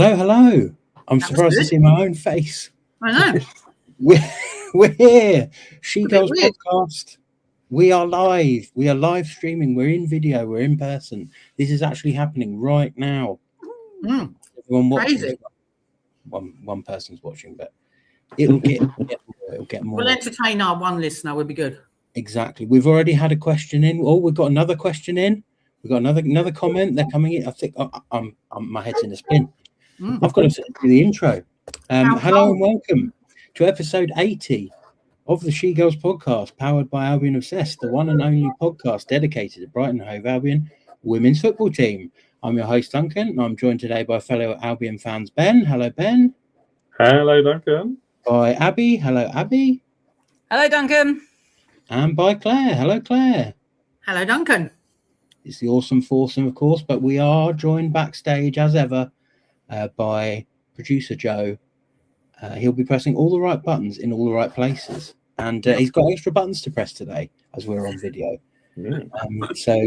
Hello, hello. I'm That was surprised to good. see my own face. I know. We're here. SheGulls weird. podcast. We are live. We are live streaming. We're in video. We're in person. This is actually happening right now. Everyone watching. Crazy. One person's watching, but it'll get more. We'll entertain our one listener. We'll be good. Exactly. We've already had a question in. Oh, we've got another question in. We've got another comment. They're coming in. I think I'm my head's in a spin. I've got to do the intro. Hello and welcome to episode 80 of the SheGulls podcast, powered by Albion Obsessed, the one and only podcast dedicated to Brighton Hove Albion women's football team. I'm your host, Duncan, and I'm joined today by fellow Albion fans, Ben. Hello, Ben. Hello, Duncan. By Aby. Hello, Aby. Hello, Duncan. And by Claire. Hello, Claire. Hello, Duncan. It's the awesome foursome, of course, but we are joined backstage as ever by producer Joe. He'll be pressing all the right buttons in all the right places, and he's got extra buttons to press today as we're on video. So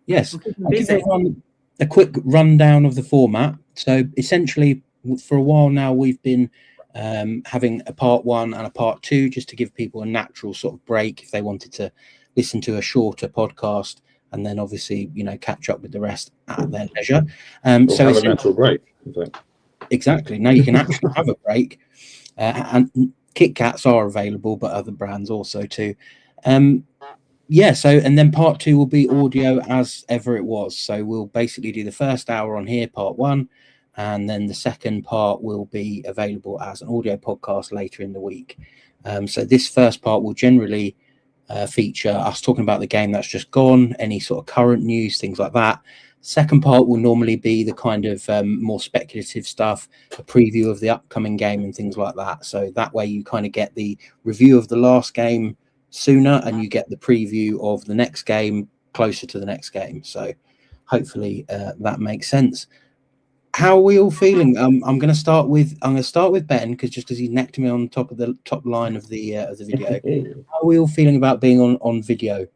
yes, I'll give everyone a quick rundown of the format. So essentially, for a while now, we've been having a part one and a part two, just to give people a natural sort of break if they wanted to listen to a shorter podcast, and then obviously, catch up with the rest at their leisure. So have a natural break. Exactly. Now you can actually have a break, and Kit Kats are available, but other brands also too. And then part two will be audio as ever it was. So we'll basically do the first hour on here, part one, and then the second part will be available as an audio podcast later in the week. So this first part will generally feature us talking about the game that's just gone, any sort of current news, things like that. Second part will normally be the kind of more speculative stuff, a preview of the upcoming game and things like that. So that way you kind of get the review of the last game sooner, and you get the preview of the next game closer to the next game. So hopefully that makes sense. How are we all feeling? I'm going to start with Ben, because he's next to me on top of the top line of the video. How are we all feeling about being on video?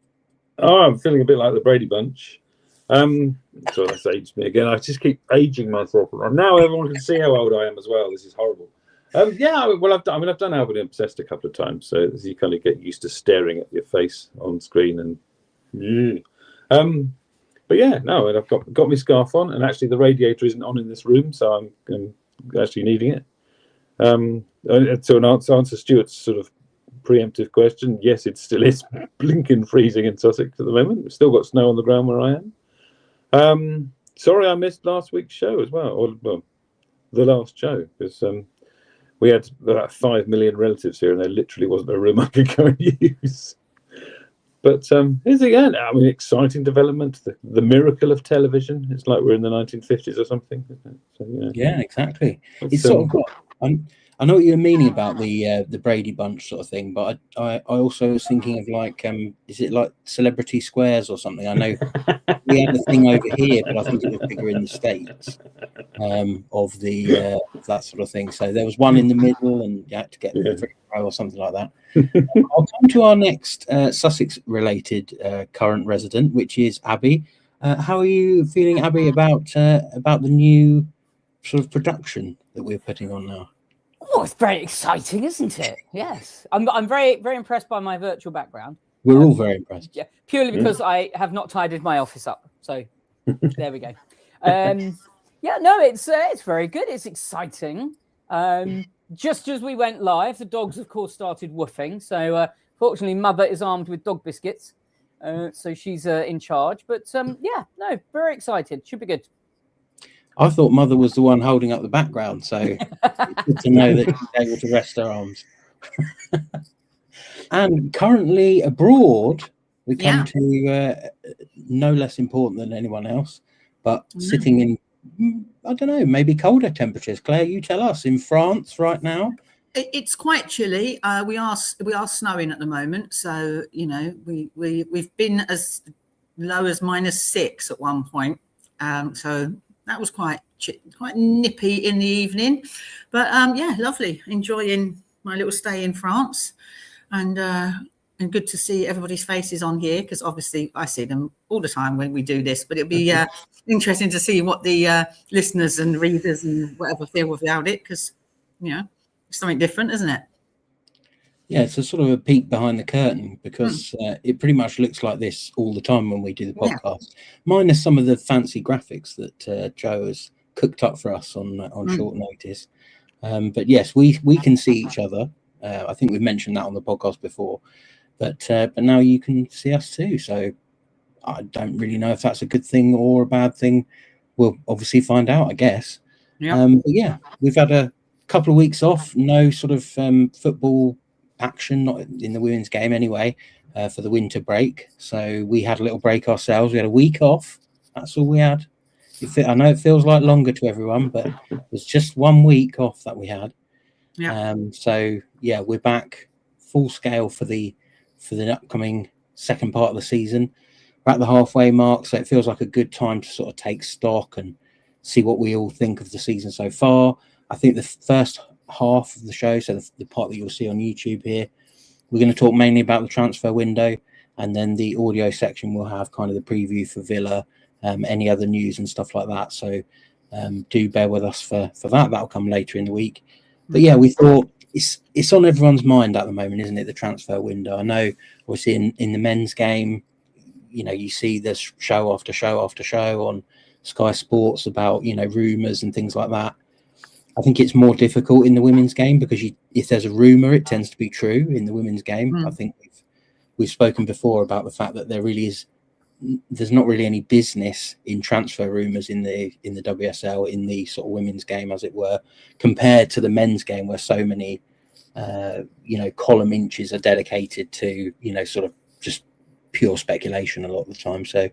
Oh, I'm feeling a bit like the Brady Bunch. So that's aged me again. I just keep aging myself. Now everyone can see how old I am as well. This is horrible. I've done Albion Obsessed a couple of times, so you kind of get used to staring at your face on screen But yeah, no, I've got my scarf on, and actually the radiator isn't on in this room, so I'm actually needing it. To answer Stuart's sort of preemptive question, yes, it still is blinking freezing in Sussex at the moment. We've still got snow on the ground where I am. Sorry I missed last week's show as well, the last show, because we had about 5 million relatives here, and there literally wasn't a room I could go and use. But here's again, exciting development, the miracle of television. It's like we're in the 1950s or something. So, yeah, exactly. It's sort of got. I know what you're meaning about the Brady Bunch sort of thing, but I also was thinking of is it like Celebrity Squares or something? I know we had a thing over here, but I think it was bigger in the States of that sort of thing. So there was one in the middle, and you had to get the free row or something like that. I'll come to our next Sussex-related current resident, which is Aby. How are you feeling, Aby, about the new sort of production that we're putting on now? Oh, it's very exciting, isn't it? Yes. I'm very, very impressed by my virtual background. We're all very impressed. Yeah, purely because I have not tidied my office up. So there we go. It's very good. It's exciting. Just as we went live, the dogs, of course, started woofing. So fortunately, Mother is armed with dog biscuits. So she's in charge. But very excited. Should be good. I thought Mother was the one holding up the background, so it's good to know that she's able to rest her arms. And currently abroad, we come to no less important than anyone else, but sitting in, I don't know, maybe colder temperatures. Claire, you tell us, in France right now? It's quite chilly. We are snowing at the moment, so we've been as low as -6 at one point. So that was quite nippy in the evening, but lovely. Enjoying my little stay in France, and and good to see everybody's faces on here, because obviously I see them all the time when we do this, but it'll be interesting to see what the listeners and readers and whatever feel without it, because, you know, it's something different, isn't it? Yeah, it's a sort of a peek behind the curtain, because it pretty much looks like this all the time when we do the podcast, minus some of the fancy graphics that Joe has cooked up for us on short notice. But yes, we can see each other. I think we've mentioned that on the podcast before, but now you can see us too. So I don't really know if that's a good thing or a bad thing. We'll obviously find out, I guess. But yeah, we've had a couple of weeks off, no sort of football action, not in the women's game anyway, for the winter break. So we had a little break ourselves. We had a week off. That's all we had. I know it feels like longer to everyone, but it was just 1 week off that we had. So yeah, we're back full scale for the upcoming second part of the season. We're at the halfway mark, so it feels like a good time to sort of take stock and see what we all think of the season so far. I think the first half of the show, so the part that you'll see on YouTube here, we're going to talk mainly about the transfer window, and then the audio section will have kind of the preview for Villa, any other news and stuff like that. So do bear with us for that. That'll come later in the week. But yeah, we thought it's on everyone's mind at the moment, isn't it? The transfer window. I know, obviously, in the men's game, you know, you see there's show after show after show on Sky Sports about, you know, rumours and things like that. I think it's more difficult in the women's game, because if there's a rumour, it tends to be true in the women's game. I think we've spoken before about the fact that there's not really any business in transfer rumours in the WSL, in the sort of women's game, as it were, compared to the men's game, where so many column inches are dedicated to, you know, sort of just pure speculation a lot of the time. So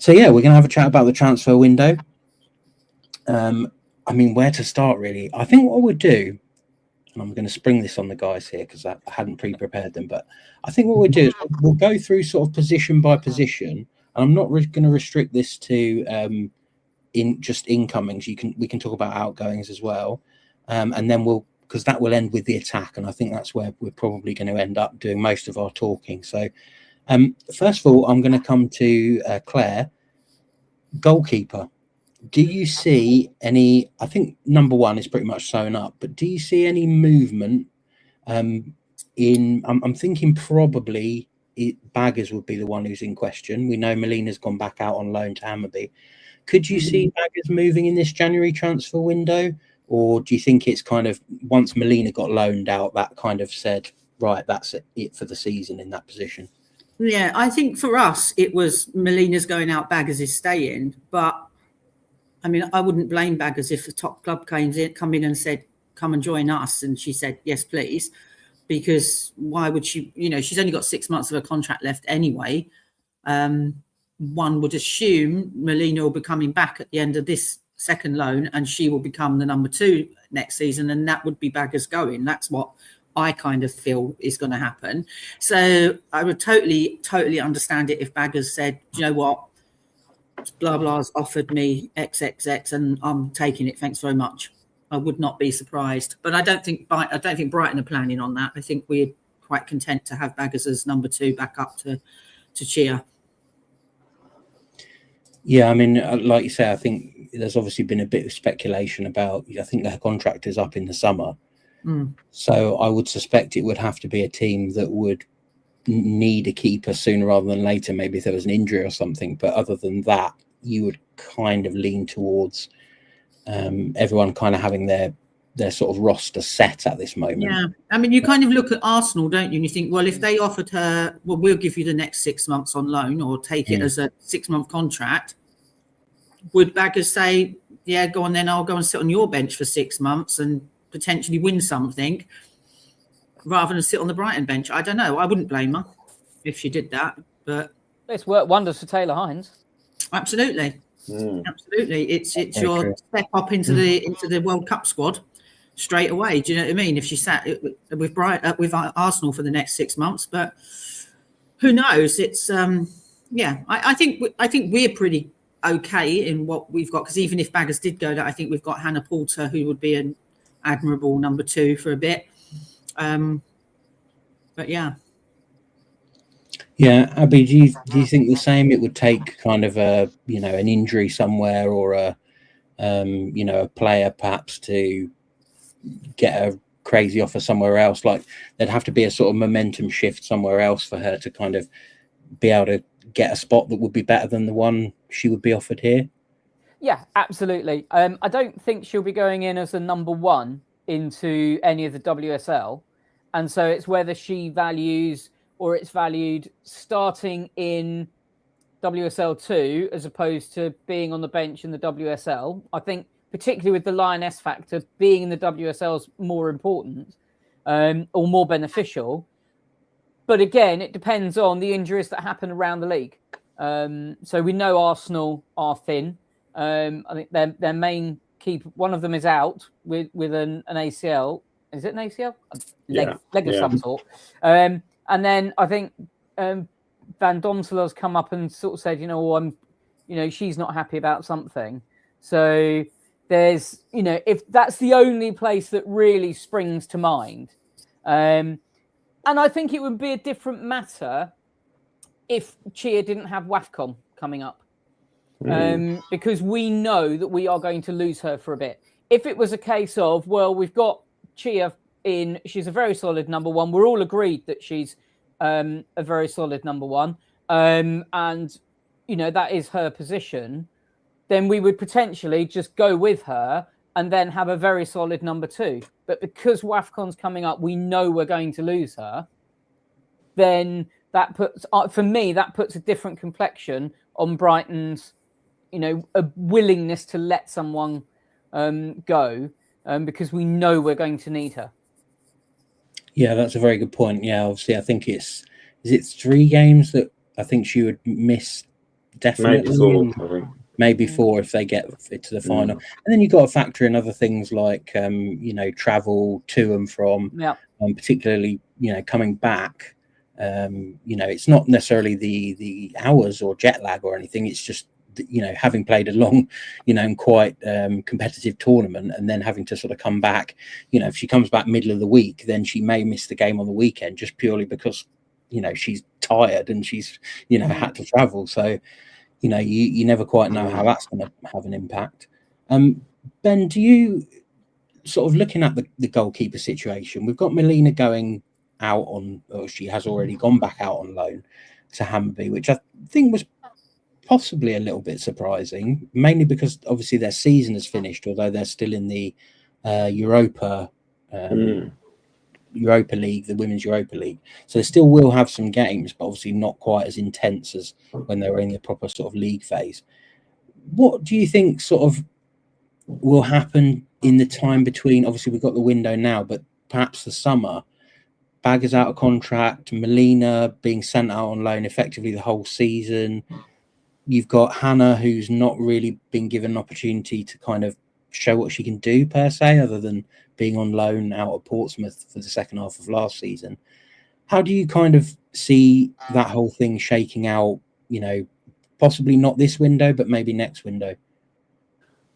yeah, we're going to have a chat about the transfer window. I mean, where to start, really? I think what we'll do, and I'm going to spring this on the guys here because I hadn't pre-prepared them, but I think what we'll do is we'll go through sort of position by position, and I'm not going to restrict this to in just incomings. We can talk about outgoings as well, and then because that will end with the attack, and I think that's where we're probably going to end up doing most of our talking. So first of all, I'm going to come to Claire, goalkeeper. Do you see any? I think number one is pretty much sewn up, but do you see any movement? I'm thinking probably Baggers would be the one who's in question. We know Melina's gone back out on loan to Hammarby. Could you see Baggers moving in this January transfer window, or do you think it's kind of, once Melina got loaned out, that kind of said, right, that's it for the season in that position? Yeah, I think for us it was Melina's going out, Baggers is staying, but I mean, I wouldn't blame Baggers if the top club come in and said, come and join us, and she said, yes, please, because why would she? You know, she's only got 6 months of her contract left anyway. One would assume Melina will be coming back at the end of this second loan, and she will become the number 2 next season, and that would be Baggers going. That's what I kind of feel is going to happen. So I would totally understand it if Baggers said, you know what, blah blah's offered me XXX and I'm taking it, thanks very much. I would not be surprised, but I don't think Brighton are planning on that. I think we're quite content to have Baggers as number 2 back up to cheer. Yeah, I mean, like you say, I think there's obviously been a bit of speculation about, I think their contract is up in the summer, so I would suspect it would have to be a team that would need a keeper sooner rather than later, maybe if there was an injury or something. But other than that, you would kind of lean towards everyone kind of having their sort of roster set at this moment. Yeah, I mean, you kind of look at Arsenal, don't you, and you think, well, if they offered her, well, we'll give you the next 6 months on loan, or take it as a 6-month contract, would Baggers say, yeah, go on then, I'll go and sit on your bench for 6 months and potentially win something, rather than sit on the Brighton bench? I don't know. I wouldn't blame her if she did that, but it's worked wonders for Taylor Hines. Absolutely. It's your step up into the World Cup squad straight away. Do you know what I mean? If she sat with Arsenal for the next 6 months, but who knows? It's I think we're pretty okay in what we've got, because even if Baggers did go, I think we've got Hannah Porter, who would be an admirable number 2 for a bit. But yeah, Yeah, Abby, do you think the same? It would take kind of a an injury somewhere, or a a player perhaps to get a crazy offer somewhere else. Like there'd have to be a sort of momentum shift somewhere else for her to kind of be able to get a spot that would be better than the one she would be offered here. Yeah, absolutely. I don't think she'll be going in as a number one into any of the WSL. And so it's whether she values or it's valued starting in WSL 2 as opposed to being on the bench in the WSL. I think particularly with the Lioness factor, being in the WSL is more important or more beneficial. But again, it depends on the injuries that happen around the league. So we know Arsenal are thin. I think their main keeper, one of them is out with an ACL. Is it an ACL? Leg of some sort. And then I think Van Domselaar's come up and sort of said, she's not happy about something. So there's, if that's the only place that really springs to mind. And I think it would be a different matter if Chia didn't have WAFCON coming up. Because we know that we are going to lose her for a bit. If it was a case of, well, we've got Chia in, she's a very solid number one. We're all agreed that she's a very solid number one. And, that is her position. Then we would potentially just go with her and then have a very solid number two. But because WAFCON's coming up, we know we're going to lose her. Then that puts, for me, that puts a different complexion on Brighton's, a willingness to let someone go because we know we're going to need her. Yeah, that's a very good point. Yeah, obviously, I think is it 3 games that I think she would miss definitely. Maybe 4, I think. Maybe 4 if they get to the final. And then you've got to factor in other things like, travel to and from, particularly, coming back. It's not necessarily the hours or jet lag or anything. It's just, having played a long, and quite competitive tournament and then having to sort of come back, if she comes back middle of the week, then she may miss the game on the weekend just purely because, she's tired and she's, had to travel. So, you never quite know how that's going to have an impact. Ben, do you sort of looking at the goalkeeper situation? We've got Melina going out on, or she has already gone back out on loan to Hammarby, which I think was possibly a little bit surprising, mainly because obviously their season has finished, although they're still in the Europa League, the Women's Europa League. So they still will have some games, but obviously not quite as intense as when they were in the proper sort of league phase. What do you think sort of will happen in the time between? Obviously, we've got the window now, but perhaps the summer. Bagger's out of contract, Melina being sent out on loan effectively the whole season. You've got Hannah, who's not really been given an opportunity to kind of show what she can do per se, other than being on loan out of Portsmouth for the second half of last season. How do you kind of see that whole thing shaking out, possibly not this window, but maybe next window?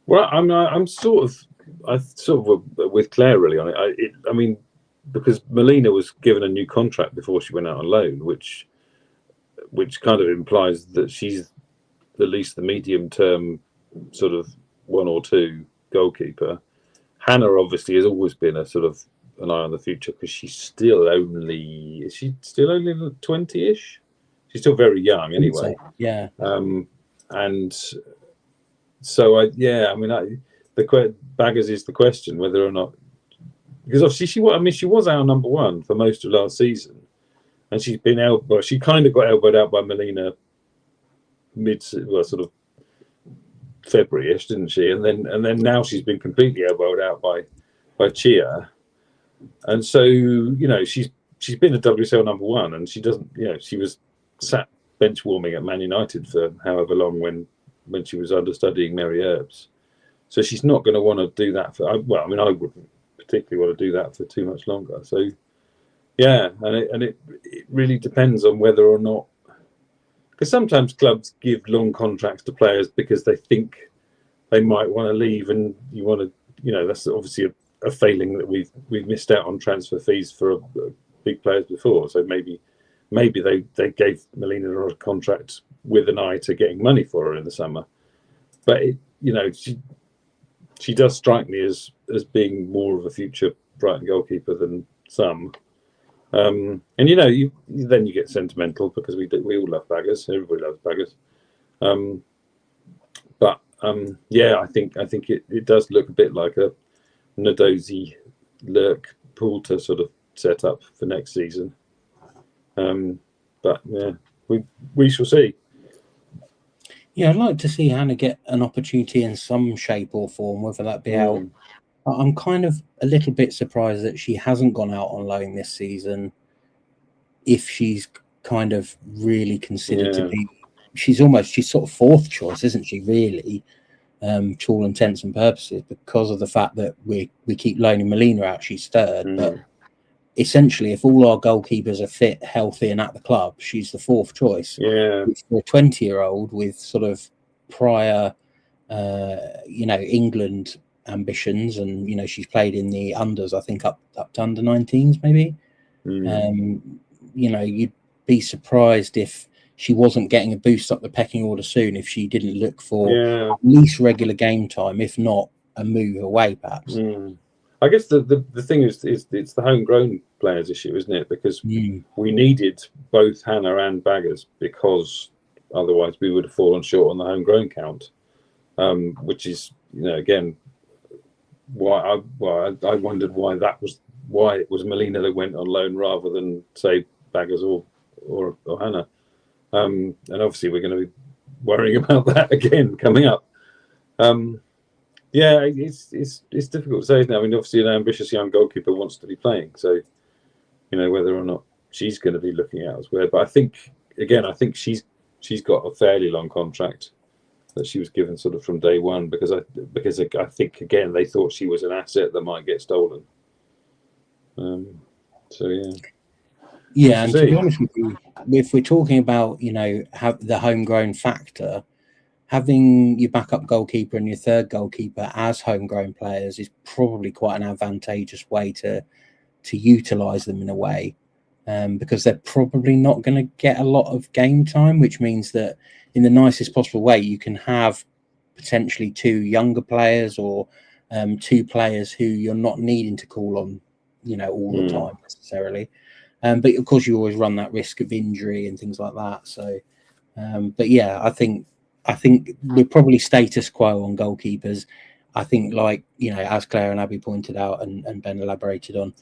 Well, I'm sort of with Claire really on it. I mean, because Melina was given a new contract before she went out on loan, which kind of implies that she's at least the medium term sort of 1 or 2 goalkeeper. Hannah obviously has always been a sort of an eye on the future because she's still only 20-ish? She's still very young anyway. Yeah. And so Baggers is the question whether or not, because obviously she was our number one for most of last season, and she's been elbowed. She kind of got elbowed out by Melina sort of February-ish, didn't she? And then now she's been completely elbowed out by Chia, and so she's been a WSL number one, and she doesn't. She was sat bench warming at Man United for however long when she was understudying Mary Earps. So she's not going to want to do that I wouldn't particularly want to do that for too much longer. So, yeah, and it really depends on whether or not, because sometimes clubs give long contracts to players because they think they might want to leave, and you want to, that's obviously a failing that we've missed out on transfer fees for big players before. So maybe maybe they gave Melina a contract with an eye to getting money for her in the summer. But she does strike me as being more of a future Brighton goalkeeper than some. And then you get sentimental because we all love Baggers. Everybody loves Baggers. I think it does look a bit like a Nadozi Lurk Poulter sort of set up for next season. But yeah, we shall see. Yeah, I'd like to see Hannah get an opportunity in some shape or form, whether that be out. I'm kind of a little bit surprised that she hasn't gone out on loan this season. If she's kind of really considered to be, she's sort of fourth choice, isn't she? Really, to all intents and purposes, because of the fact that we keep loaning Melina out, she's third. But essentially, if all our goalkeepers are fit, healthy, and at the club, she's the fourth choice. Yeah, for a 20-year-old with sort of prior, England ambitions, and she's played in the unders, I think up to under 19s, maybe. You'd be surprised if she wasn't getting a boost up the pecking order soon if she didn't look for at least regular game time, if not a move away, perhaps. I guess the thing is it's the homegrown players issue, isn't it? Because we needed both Hannah and Baggers, because otherwise we would have fallen short on the homegrown count, which is again why I wondered why it was Melina that went on loan rather than say Baggers or Hannah, and obviously we're going to be worrying about that again coming up. Yeah, it's difficult to say now. I mean, obviously, an ambitious young goalkeeper wants to be playing, so whether or not she's going to be looking elsewhere. But I think she's got a fairly long contract that she was given sort of from day one, because I think again they thought she was an asset that might get stolen. So yeah. Yeah, and to be honest with you, if we're talking about have the homegrown factor, having your backup goalkeeper and your third goalkeeper as homegrown players is probably quite an advantageous way to utilise them in a way, because they're probably not going to get a lot of game time, which means that in the nicest possible way you can have potentially two younger players or two players who you're not needing to call on all the time necessarily, but of course you always run that risk of injury and things like that. So but yeah, I think we're probably status quo on goalkeepers. I think, as Claire and Aby pointed out and Ben elaborated on,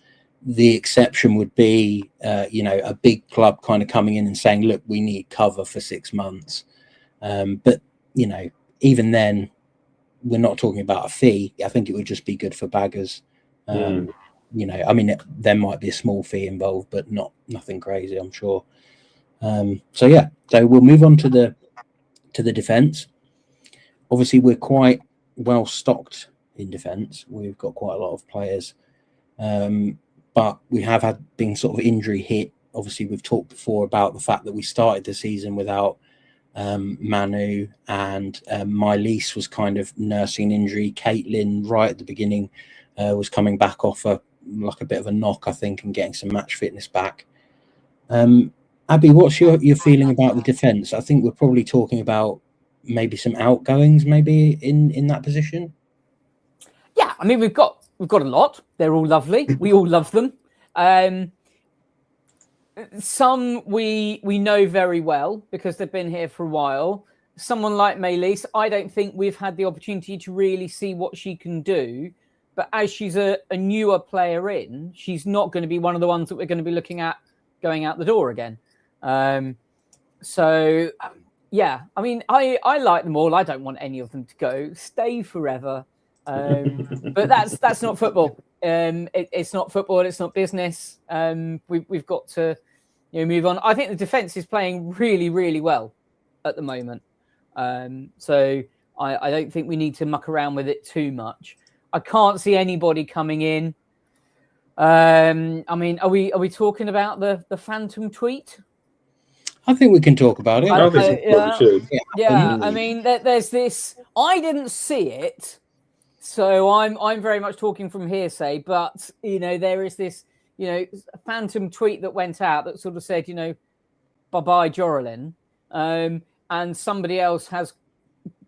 the exception would be, a big club kind of coming in and saying, look, we need cover for 6 months. But, even then, we're not talking about a fee. I think it would just be good for Baggers. I mean, there might be a small fee involved, but nothing crazy, I'm sure. So we'll move on to the defence. Obviously, we're quite well stocked in defence. We've got quite a lot of players, but we have been sort of injury hit. Obviously, we've talked before about the fact that we started the season without Manu, and Mylese was kind of nursing an injury. Caitlin, right at the beginning, was coming back off a bit of a knock, I think, and getting some match fitness back. Aby, what's your feeling about the defence? I think we're probably talking about maybe some outgoings, maybe in that position. Yeah, I mean we've got a lot. They're all lovely. We all love them. Some we know very well because they've been here for a while. Someone like Mylese, I don't think we've had the opportunity to really see what she can do. But as she's a newer player in, she's not going to be one of the ones that we're going to be looking at going out the door again. Yeah, I mean, I like them all. I don't want any of them to go. Stay forever. But that's not football. It's not football. It's not business. We've got to move on. I think the defence is playing really, really well at the moment. So I don't think we need to muck around with it too much. I can't see anybody coming in. I mean, are we talking about the phantom tweet? I think we can talk about it. I think we probably should. Yeah, I mean, there's this. I didn't see it, so I'm very much talking from hearsay. But there is this phantom tweet that went out that sort of said, bye-bye Joralyn, and somebody else has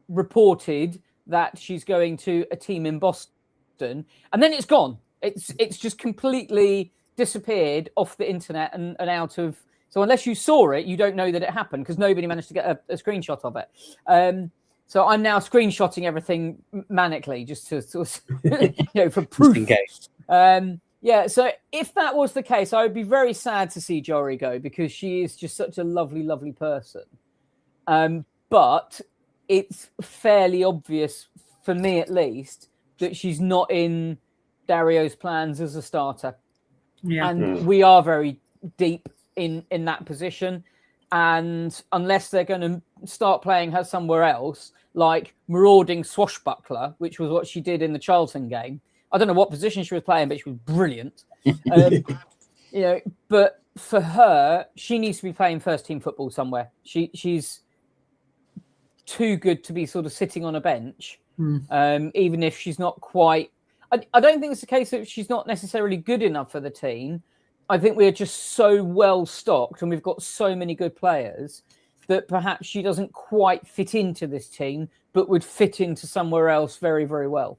reported that she's going to a team in Boston, and then it's gone. It's just completely disappeared off the internet and out of. So unless you saw it, you don't know that it happened because nobody managed to get a screenshot of it. So I'm now screenshotting everything manically just to sort of, for proof. Yeah. So if that was the case, I would be very sad to see Jory go because she is just such a lovely, lovely person. But it's fairly obvious for me, at least, that she's not in Dario's plans as a starter. Yeah. And we are very deep in that position. And unless they're going to start playing her somewhere else, like marauding swashbuckler, which was what she did in the Charlton game. I don't know what position she was playing, but she was brilliant. But for her, she needs to be playing first team football somewhere. She's too good to be sort of sitting on a bench, even if she's not quite. I don't think it's the case that she's not necessarily good enough for the team. I think we're just so well stocked and we've got so many good players that perhaps she doesn't quite fit into this team, but would fit into somewhere else very, very well.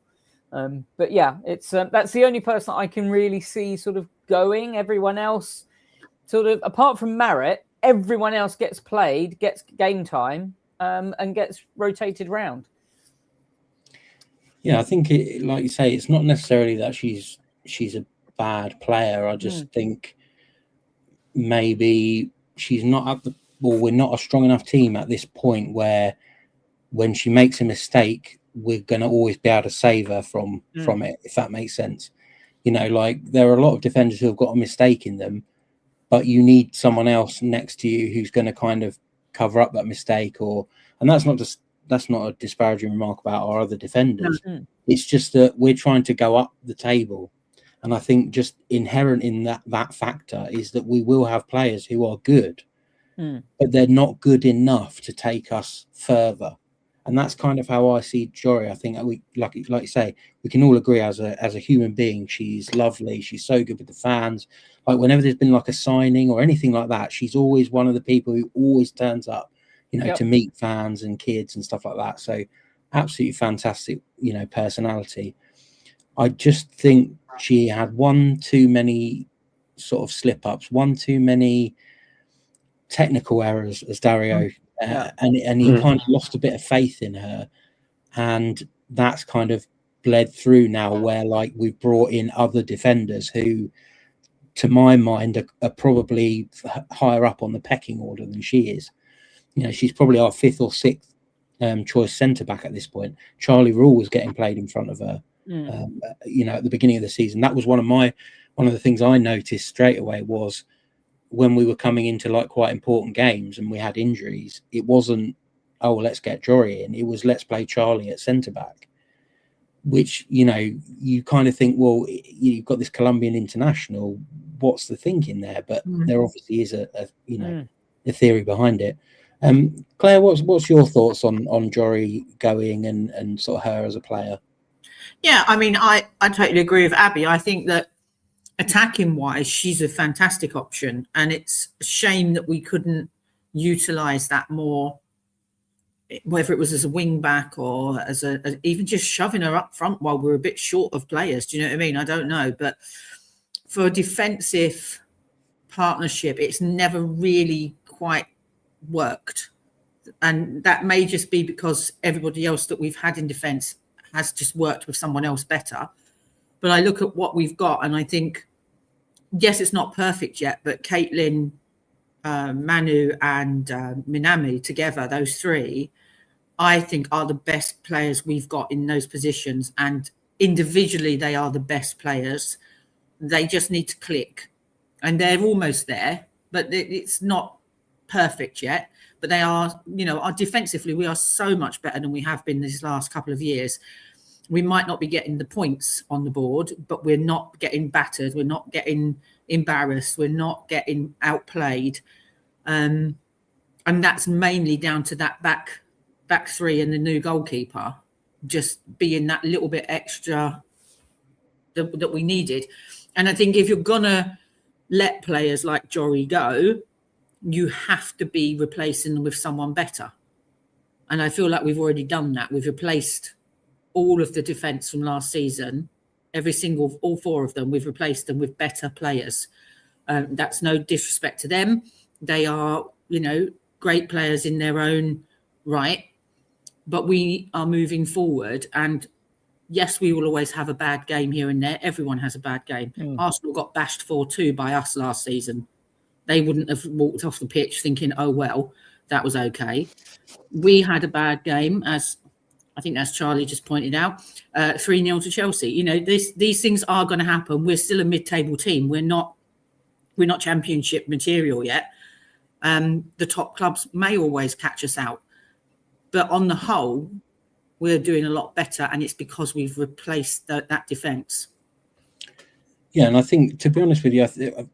But yeah, it's that's the only person I can really see sort of going. Everyone else, sort of apart from Marrett, everyone else gets played, gets game time, and gets rotated round. Yeah, I think like you say, it's not necessarily that she's a bad player. I just think maybe she's not we're not a strong enough team at this point where when she makes a mistake, we're going to always be able to save her from it, if that makes sense. Like there are a lot of defenders who have got a mistake in them, but you need someone else next to you who's going to kind of cover up that mistake. And that's not a disparaging remark about our other defenders. It's just that we're trying to go up the table. And I think just inherent in that factor is that we will have players who are good, but they're not good enough to take us further. And that's kind of how I see Jory. I think we, like you say, we can all agree as a human being, she's lovely. She's so good with the fans. Like whenever there's been like a signing or anything like that, she's always one of the people who always turns up, to meet fans and kids and stuff like that. So absolutely fantastic, personality. I just think she had one too many sort of slip-ups, one too many technical errors, as Dario, and he kind of lost a bit of faith in her. And that's kind of bled through now where, like, we've brought in other defenders who, to my mind, are probably higher up on the pecking order than she is. She's probably our fifth or sixth choice centre-back at this point. Charlie Rule was getting played in front of her. At the beginning of the season, that was one of the things I noticed straight away was when we were coming into like quite important games and we had injuries, it wasn't, oh, let's get Jory in. It was, let's play Charlie at centre back, which, you kind of think, well, you've got this Colombian international. What's the thinking there? But there obviously is a theory behind it. Claire, what's your thoughts on Jory going and sort of her as a player? Yeah, I mean, I totally agree with Aby. I think that attacking wise, she's a fantastic option, and it's a shame that we couldn't utilise that more, whether it was as a wing back or as even just shoving her up front while we're a bit short of players. Do you know what I mean? I don't know, but for a defensive partnership, it's never really quite worked, and that may just be because everybody else that we've had in defence has just worked with someone else better. But I look at what we've got and I think, yes, it's not perfect yet, but Caitlin, Manu and Minami together, those three, I think are the best players we've got in those positions. And individually, they are the best players. They just need to click. And they're almost there, but it's not perfect yet. But they are, defensively, we are so much better than we have been these last couple of years. We might not be getting the points on the board, but we're not getting battered. We're not getting embarrassed. We're not getting outplayed. And that's mainly down to that back three and the new goalkeeper just being that little bit extra that we needed. And I think if you're going to let players like Jory go, you have to be replacing them with someone better. And I feel like we've already done that. We've replaced all of the defence from last season, all 4 of them, we've replaced them with better players. That's no disrespect to them. They are, great players in their own right, but we are moving forward. And yes, we will always have a bad game here and there. Everyone has a bad game. Arsenal got bashed 4-2 by us last season. They wouldn't have walked off the pitch thinking, oh, well, that was okay. We had a bad game, as Charlie just pointed out, 3-0 to Chelsea. These things are going to happen. We're still a mid-table team. We're not championship material yet. The top clubs may always catch us out. But on the whole, we're doing a lot better, and it's because we've replaced that defence. Yeah, and I think, to be honest with you,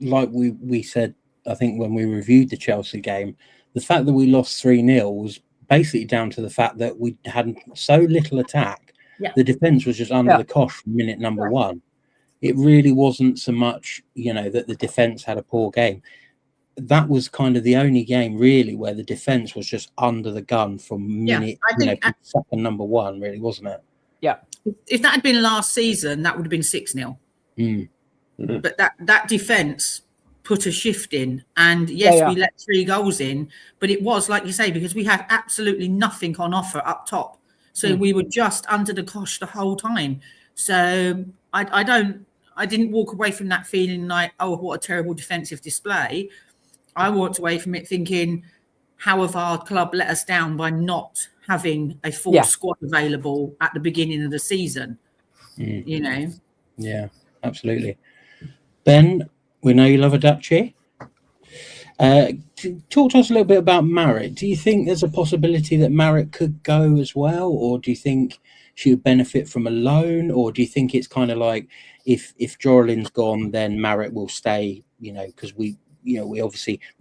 like we said, I think when we reviewed the Chelsea game, the fact that we lost 3-0 was basically down to the fact that we had so little attack. Yeah. The defence was just under the cosh from minute number 1. It really wasn't so much, that the defence had a poor game. That was kind of the only game really where the defence was just under the gun from minute, from second number 1, really, wasn't it? Yeah. If that had been last season, that would have been 6-0. But that defence put a shift in, and we let 3 goals in, but it was, like you say, because we had absolutely nothing on offer up top. So we were just under the cosh the whole time. So I didn't walk away from that feeling like, oh, what a terrible defensive display. I walked away from it thinking, how have our club let us down by not having a full squad available at the beginning of the season? Yeah, absolutely. Ben, we know you love a duchy. Talk to us a little bit about Marriott. Do you think there's a possibility that Marriott could go as well, or do you think she would benefit from a loan, or do you think it's kind of like if Joralin's gone, then Marriott will stay? Because we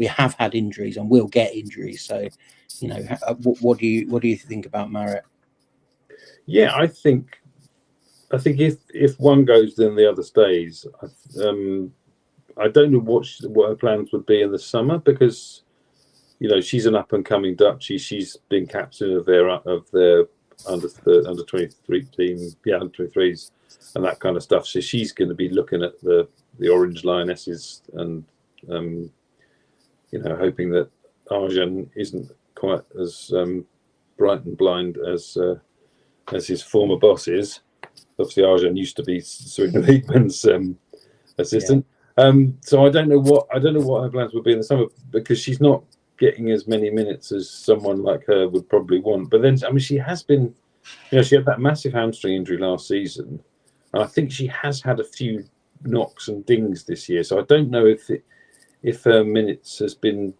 have had injuries and will get injuries. So, what do you think about Marriott? Yeah, I think if one goes, then the other stays. I don't know what her plans would be in the summer, because she's an up and coming duchy. She's been captain of their under 23 team, under 23s and that kind of stuff. So she's going to be looking at the Orange Lionesses and hoping that Arjan isn't quite as bright and blind as his former boss is. Obviously, Arjan used to be Serena Wiegman's assistant. So I don't know what her plans would be in the summer, because she's not getting as many minutes as someone like her would probably want. But then, she has been, she had that massive hamstring injury last season, and I think she has had a few knocks and dings this year. So I don't know if her minutes has been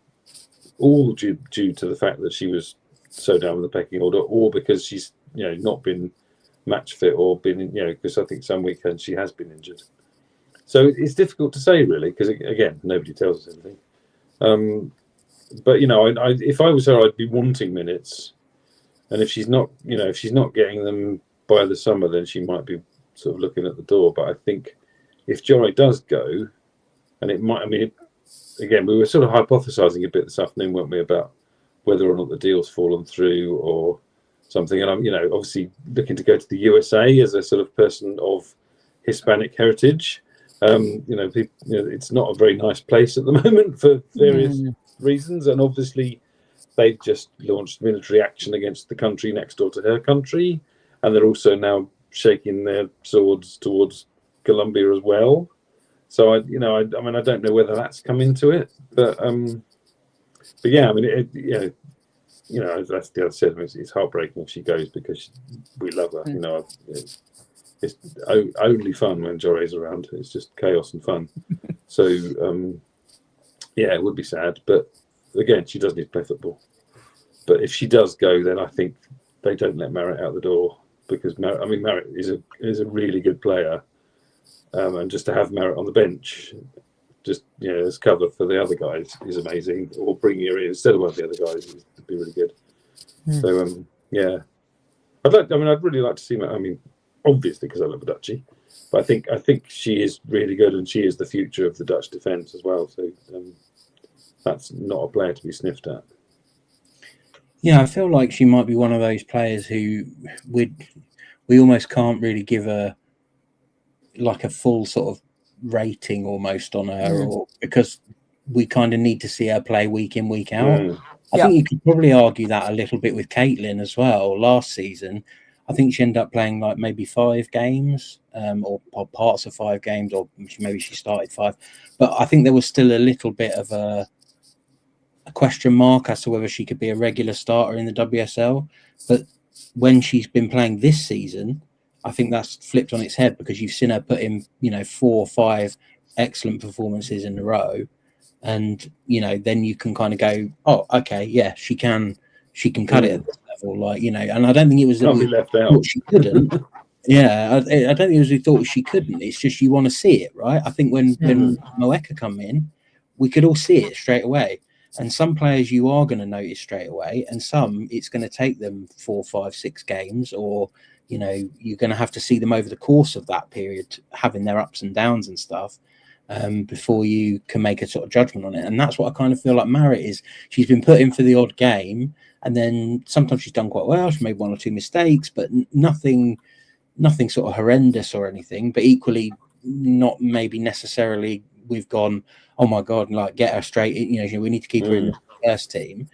all due to the fact that she was so down with the pecking order, or because she's not been match fit, or been because I think some weekends she has been injured. So it's difficult to say really, because again, nobody tells us anything. But if I was her, I'd be wanting minutes, and if she's not getting them by the summer, then she might be sort of looking at the door. But I think if Jory does go, and it might, again, we were sort of hypothesising a bit this afternoon, weren't we, about whether or not the deal's fallen through or something. And I'm, obviously looking to go to the USA as a sort of person of Hispanic heritage. It's not a very nice place at the moment for various reasons, and obviously they've just launched military action against the country next door to her country, and they're also now shaking their swords towards Colombia as well. So I don't know whether that's come into it, but yeah, that's the other side. It's heartbreaking if she goes, because we love her. It's only fun when Jore's around. It's just chaos and fun. So, it would be sad. But again, she does need to play football. But if she does go, then I think they don't let Marriott out the door, because Marriott is a really good player, and just to have Marriott on the bench, just as cover for the other guys, is amazing. Or bring her in instead of one of the other guys would be really good. So I'd really like to see Marriott. Obviously, because I love the duchy, but I think she is really good, and she is the future of the Dutch defence as well. So that's not a player to be sniffed at. Yeah, I feel like she might be one of those players who we almost can't really give a full sort of rating almost on her, or because we kind of need to see her play week in, week out. I think you could probably argue that a little bit with Caitlin as well. Last season, I think she ended up playing like maybe 5 games, or parts of 5 games, or maybe she started 5. But I think there was still a little bit of a question mark as to whether she could be a regular starter in the WSL. But when she's been playing this season, I think that's flipped on its head, because you've seen her put in, 4 or 5 excellent performances in a row. And, then you can kind of go, oh, okay, yeah, she can cut it at this level. Like, and I don't think it was that we left out. She couldn't. Yeah, I don't think it was we thought she couldn't. It's just you want to see it, right? I think when Moeka come in, we could all see it straight away. And some players you are going to notice straight away, and some it's going to take them 4, 5, 6 games, or you're going to have to see them over the course of that period, having their ups and downs and stuff, before you can make a sort of judgment on it. And that's what I kind of feel like Marit is. She's been put in for the odd game, and then sometimes she's done quite well. She made 1 or 2 mistakes, but nothing sort of horrendous or anything. But equally, not maybe necessarily we've gone, oh my god, like get her straight. We need to keep her in the first team.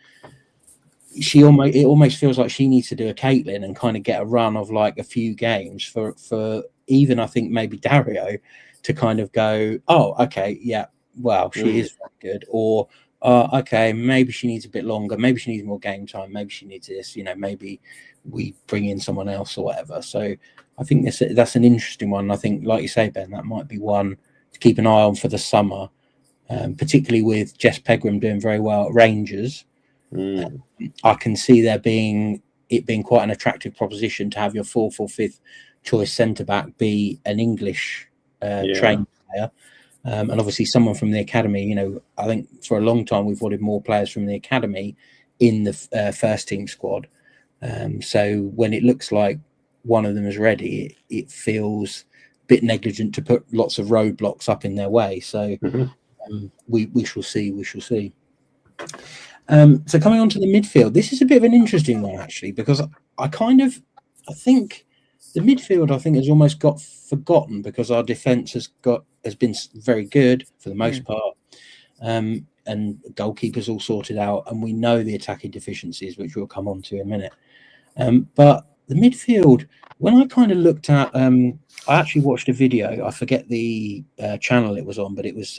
It almost feels like she needs to do a Caitlin and kind of get a run of like a few games for even, I think, maybe Dario to kind of go, oh, okay, yeah, well, she is very good, or okay, maybe she needs a bit longer, maybe she needs more game time, maybe she needs this, maybe we bring in someone else or whatever. So I think that's an interesting one. I think, like you say, Ben, that might be one to keep an eye on for the summer, particularly with Jess Pegram doing very well at Rangers. I can see it being quite an attractive proposition to have your 4th or 5th choice centre back be an English trained player, and obviously someone from the academy. I think for a long time we've wanted more players from the academy in the first team squad. So when it looks like one of them is ready, it feels a bit negligent to put lots of roadblocks up in their way. So we shall see. We shall see. So coming on to the midfield, this is a bit of an interesting one actually, because I think the midfield has almost got forgotten, because our defence has been very good for the most part, and goalkeepers all sorted out, and we know the attacking deficiencies, which we'll come on to in a minute. But the midfield, when I kind of looked at, I actually watched a video. I forget the channel it was on, but it was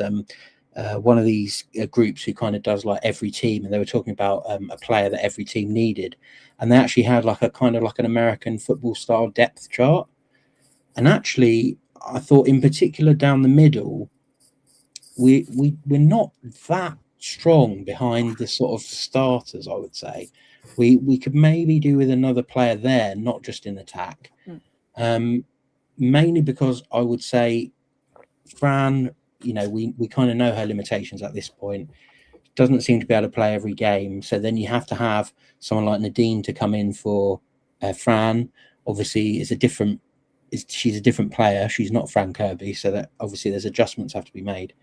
one of these groups who kind of does like every team, and they were talking about a player that every team needed, and they actually had like a kind of like an American football style depth chart. And actually, I thought in particular down the middle, we're not that strong behind the sort of starters. I would say we could maybe do with another player there, not just in attack. Mainly because I would say Fran, we kind of know her limitations at this point. Doesn't seem to be able to play every game. So then you have to have someone like Nadine to come in for Fran. Obviously, she's a different player. She's not Fran Kirby. So that obviously there's adjustments have to be made.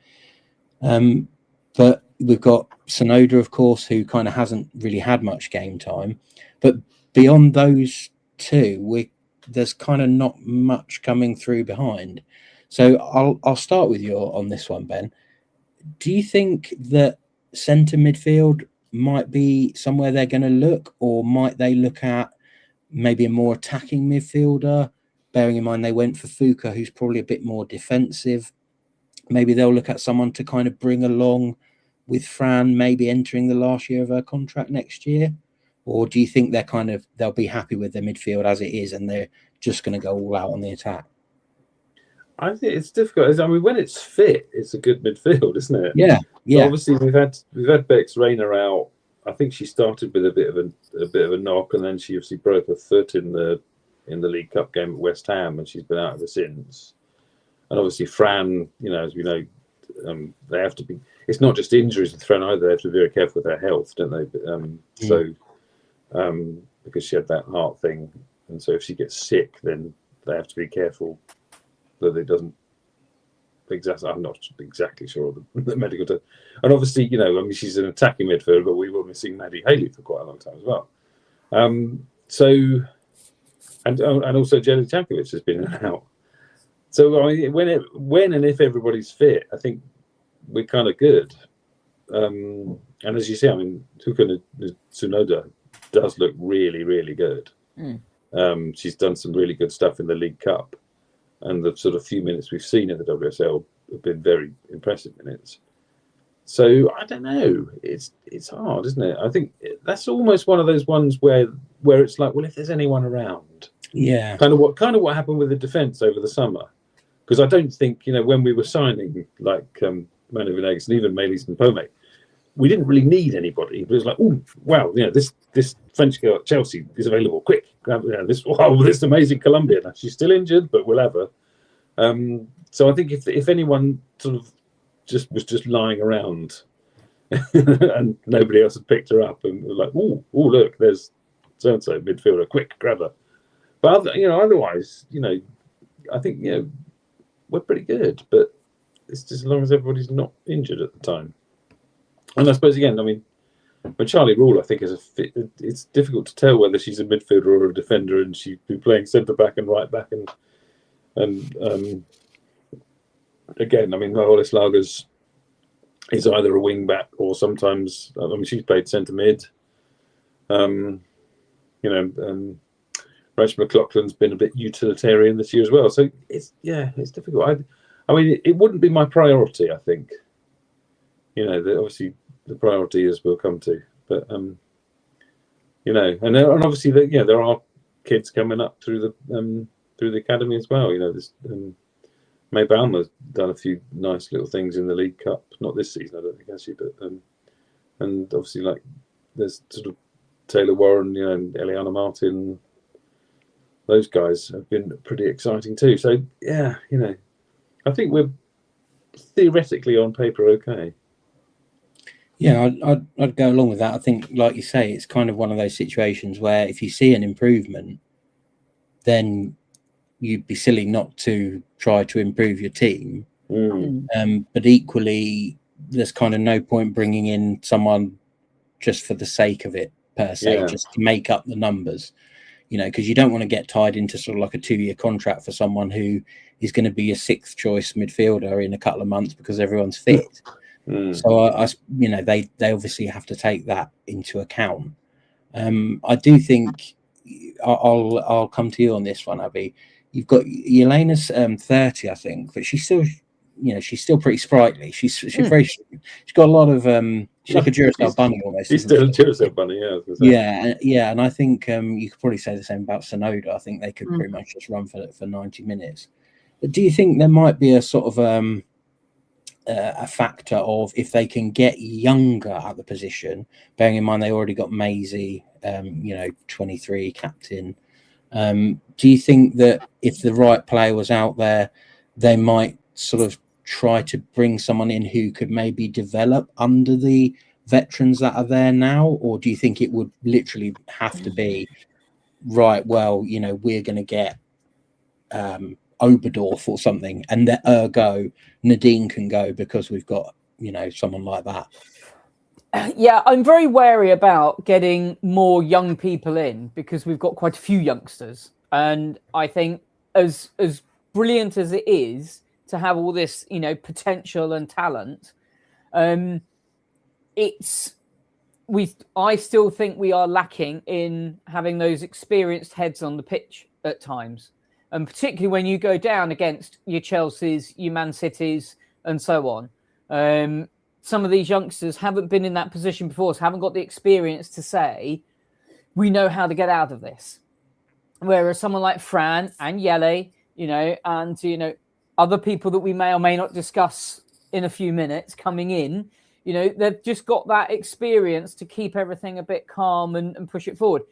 But we've got Sonoda, of course, who kind of hasn't really had much game time. But beyond those two, there's kind of not much coming through behind. So I'll start with you on this one, Ben. Do you think that centre midfield might be somewhere they're going to look, or might they look at maybe a more attacking midfielder, bearing in mind they went for Fuka, who's probably a bit more defensive? Maybe they'll look at someone to kind of bring along with Fran, maybe entering the last year of her contract next year? Or do you think they'll be happy with their midfield as it is, and they're just going to go all out on the attack? I think it's difficult. I mean, when it's fit, it's a good midfield, isn't it? Yeah. So obviously, we've had Bex Rayner out. I think she started with a bit of a knock, and then she obviously broke her foot in the League Cup game at West Ham, and she's been out ever since. And obviously, Fran, as we know, they have to be. It's not just injuries with Fran either. They have to be very careful with her health, don't they? So, because she had that heart thing, and so if she gets sick, then they have to be careful that it doesn't exactly. I'm not exactly sure of the medical term. And obviously, I mean, she's an attacking midfielder, but we were missing Maddie Haley for quite a long time as well. So, and also Jelly Tankovic has been in and out. So I mean, when and if everybody's fit, I think we're kind of good. And as you say, I mean, Tuka Tsunoda does look really, really good. She's done some really good stuff in the League Cup, and the sort of few minutes we've seen in the WSL have been very impressive minutes. So I don't know. It's hard, isn't it? I think that's almost one of those ones where it's like, well, if there's anyone around, kind of what happened with the defence over the summer. Because I don't think, when we were signing like Manu Venegas and even Melis and Pome, we didn't really need anybody. But it was like, oh, wow, this French girl at Chelsea is available. Quick, grab this amazing Colombian. She's still injured, but we'll have her. So I think if anyone sort of was just lying around and nobody else had picked her up and was like, oh, look, there's so-and-so midfielder, quick, grab her. But otherwise, I think we're pretty good, but it's just as long as everybody's not injured at the time. And I suppose again, I mean, when Charlie Rule, I think, is a fit, it's difficult to tell whether she's a midfielder or a defender, and she'd be playing centre back and right back, and again, I mean, Lolis Lagers is either a wing back or sometimes, I mean, she's played centre mid. Rachel McLaughlin's been a bit utilitarian this year as well. So it's difficult. I mean, it wouldn't be my priority, I think. Obviously the priority is we'll come to, but and obviously there are kids coming up through the academy as well. This May Balmer's done a few nice little things in the League Cup. Not this season, I don't think, actually, but and obviously like there's sort of Taylor Warren, and Eliana Martin. Those guys have been pretty exciting too. So yeah, I think we're theoretically on paper okay. Yeah, I'd go along with that. I think, like you say, it's kind of one of those situations where if you see an improvement, then you'd be silly not to try to improve your team. But equally, there's kind of no point bringing in someone just for the sake of it, per se, just to make up the numbers. Because you don't want to get tied into sort of like a 2-year contract for someone who is going to be a 6th choice midfielder in a couple of months because everyone's fit. So they obviously have to take that into account. I do think I'll come to you on this one, Abby. You've got Elena's 30, I think, but she's still pretty sprightly. She's very, she's got a lot of she's like a Duracell bunny almost. She's still a Duracell bunny, yeah. Yeah, and I think you could probably say the same about Sonoda. I think they could pretty much just run for 90 minutes. But do you think there might be a sort of a factor of if they can get younger at the position, bearing in mind they already got Maisie, 23 captain. Do you think that if the right player was out there, they might sort of try to bring someone in who could maybe develop under the veterans that are there now? Or do you think it would literally have to be, right, well, we're going to get Oberdorf or something, and the ergo Nadine can go because we've got, someone like that? Yeah, I'm very wary about getting more young people in because we've got quite a few youngsters. And I think as brilliant as it is to have all this, potential and talent, I still think we are lacking in having those experienced heads on the pitch at times. And particularly when you go down against your Chelseas, your Man Cities, and so on. Some of these youngsters haven't been in that position before, so haven't got the experience to say, we know how to get out of this. Whereas someone like Fran and Yele, and, other people that we may or may not discuss in a few minutes coming in, they've just got that experience to keep everything a bit calm and push it forward.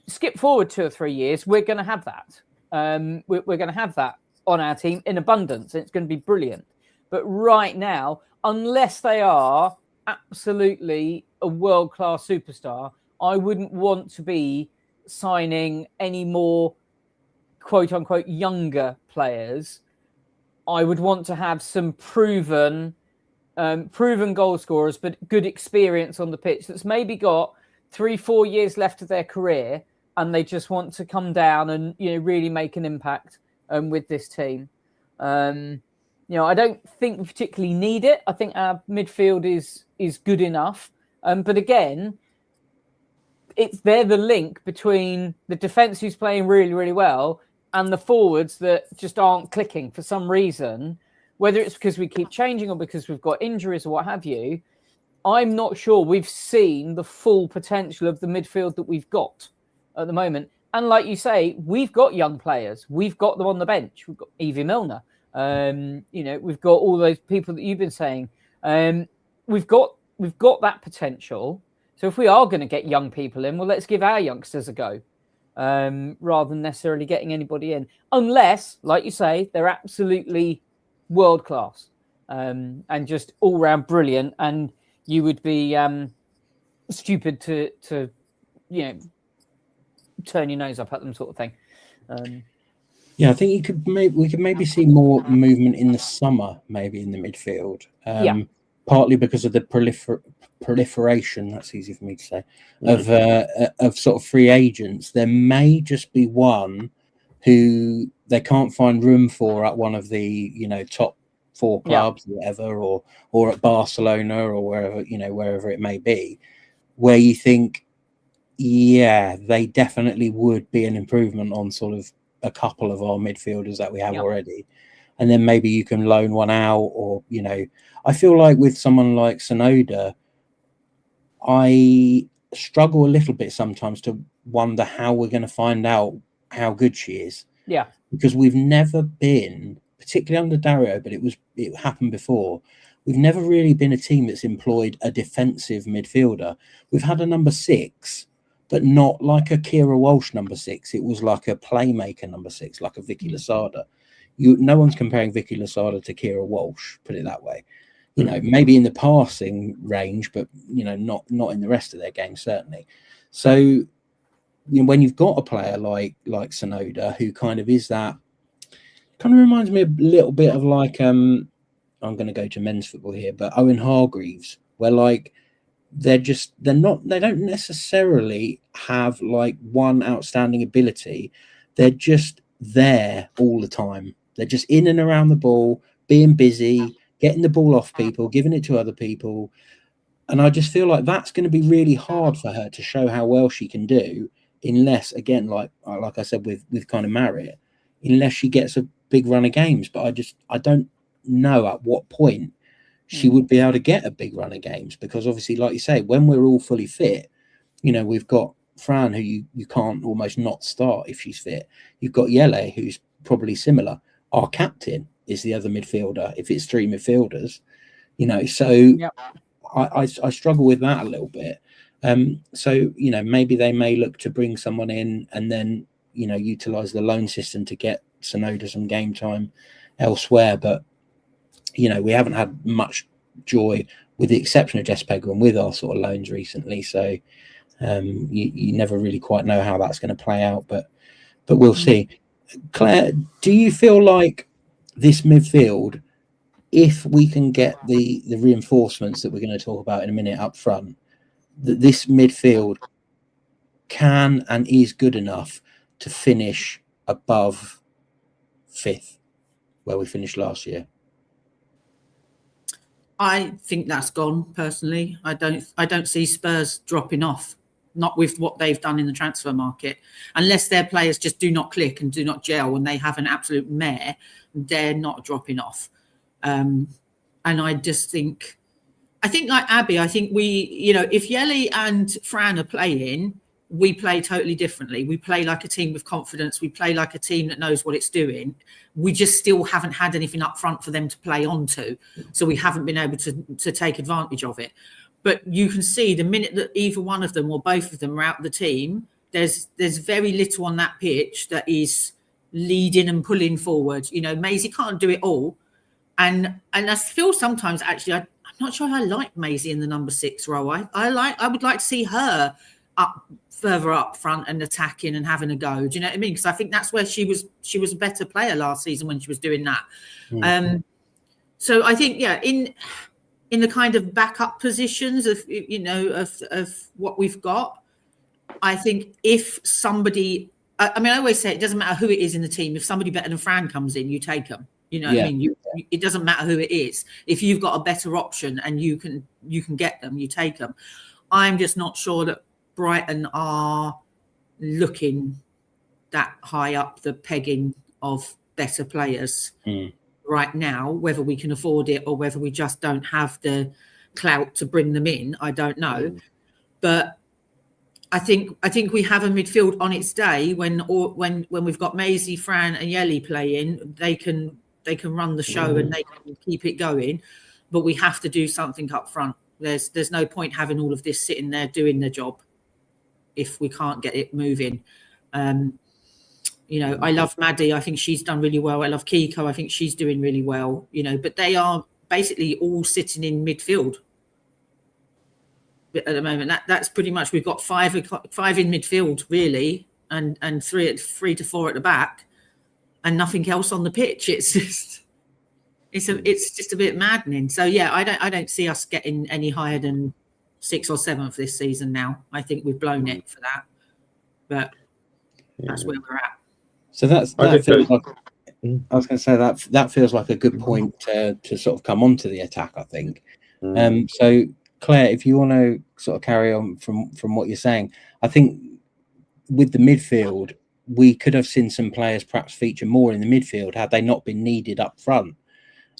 Skip forward 2 or 3 years, we're going to have that. We're going to have that on our team in abundance, and it's going to be brilliant. But right now, unless they are absolutely a world-class superstar, I wouldn't want to be signing any more quote-unquote younger players I would want to have some proven goal scorers, but good experience on the pitch that's maybe got 3-4 years left of their career, and they just want to come down and really make an impact with this team. I don't think we particularly need it. I think our midfield is good enough. But again, they're the link between the defence who's playing really, really well and the forwards that just aren't clicking for some reason, whether it's because we keep changing or because we've got injuries or what have you. I'm not sure we've seen the full potential of the midfield that we've got at the moment. And like you say, we've got young players. We've got them on the bench. We've got Evie Milner. We've got all those people that you've been saying. We've got that potential. So if we are going to get young people in, well, let's give our youngsters a go, rather than necessarily getting anybody in. Unless, like you say, they're absolutely world class and just all round brilliant, and you would be stupid to turn your nose up at them, sort of thing. I think we could maybe see more movement in the summer, maybe in the midfield. Partly because of the proliferation, that's easy for me to say, of sort of free agents. There may just be one who they can't find room for at one of the top 4 clubs, or whatever, or at Barcelona or wherever it may be, where you think, they definitely would be an improvement on sort of a couple of our midfielders that we have already. And then maybe you can loan one out, or I feel like with someone like Sonoda, I struggle a little bit sometimes to wonder how we're going to find out how good she is. Yeah, because we've never been, particularly under Dario, but it happened before. We've never really been a team that's employed a defensive midfielder. We've had a number 6, but not like a Kira Walsh number 6. It was like a playmaker number 6, like a Vicky Lasada. No one's comparing Vicky Lasada to Kira Walsh, put it that way. Maybe in the passing range, but not in the rest of their game, certainly. So when you've got a player like Sonoda, who kind of is that, kind of reminds me a little bit of like I'm going to go to men's football here, but Owen Hargreaves, where like they don't necessarily have like one outstanding ability. They're just there all the time. They're just in and around the ball, being busy, getting the ball off people, giving it to other people. And I just feel like that's going to be really hard for her to show how well she can do, unless, again, like I said with kind of Marriott, unless she gets a big run of games. But I don't know at what point she would be able to get a big run of games, because obviously, like you say, when we're all fully fit, we've got Fran, who you can't almost not start if she's fit. You've got Yele, who's probably similar. Our captain is the other midfielder if it's 3 midfielders, so I struggle with that a little bit. So maybe they may look to bring someone in and then utilize the loan system to get Sonoda some game time elsewhere. But we haven't had much joy, with the exception of Jess Pegram, with our sort of loans recently. So you never really quite know how that's going to play out, but we'll see. Claire, do you feel like this midfield, if we can get the reinforcements that we're going to talk about in a minute up front, that this midfield can and is good enough to finish above 5th, where we finished last year? I think that's gone, personally. I don't see Spurs dropping off, not with what they've done in the transfer market, unless their players just do not click and do not gel and they have an absolute mare. They're not dropping off. And I just think like Aby, I think we, if Yeli and Fran are playing, we play totally differently. We play like a team with confidence. We play like a team that knows what it's doing. We just still haven't had anything up front for them to play onto. So we haven't been able to take advantage of it. But you can see the minute that either one of them or both of them are out of the team, there's very little on that pitch that is leading and pulling forward. Maisie can't do it all. And I feel sometimes, actually, I'm not sure I like Maisie in the number 6 role. I would like to see her further up front and attacking and having a go. Do you know what I mean? Because I think that's where she was a better player last season when she was doing that. So I think, in the kind of backup positions of what we've got, I think if somebody, I always say it doesn't matter who it is in the team. If somebody better than Fran comes in, you take them. You know what I mean? It doesn't matter who it is. If you've got a better option and you can get them, you take them. I'm just not sure that Brighton are looking that high up the pegging of better players right now. Whether we can afford it or whether we just don't have the clout to bring them in, I don't know. But I think we have a midfield on its day when we've got Maisie, Fran, and Yelly playing. They can run the show and they can keep it going. But we have to do something up front. There's no point having all of this sitting there doing the job if we can't get it moving. I love Maddie. I think she's done really well. I love Kiko. I think she's doing really well. But they are basically all sitting in midfield at the moment. That's pretty much, we've got five in midfield really, and three to four at the back, and nothing else on the pitch. It's just a bit maddening. So I don't see us getting any higher than 6th or 7th this season now. I think we've blown it for that, but that's where we're at. So that feels like, I was going to say that feels like a good point to sort of come onto the attack, I think. So Claire, if you want to sort of carry on from what you're saying, I think with the midfield, we could have seen some players perhaps feature more in the midfield had they not been needed up front.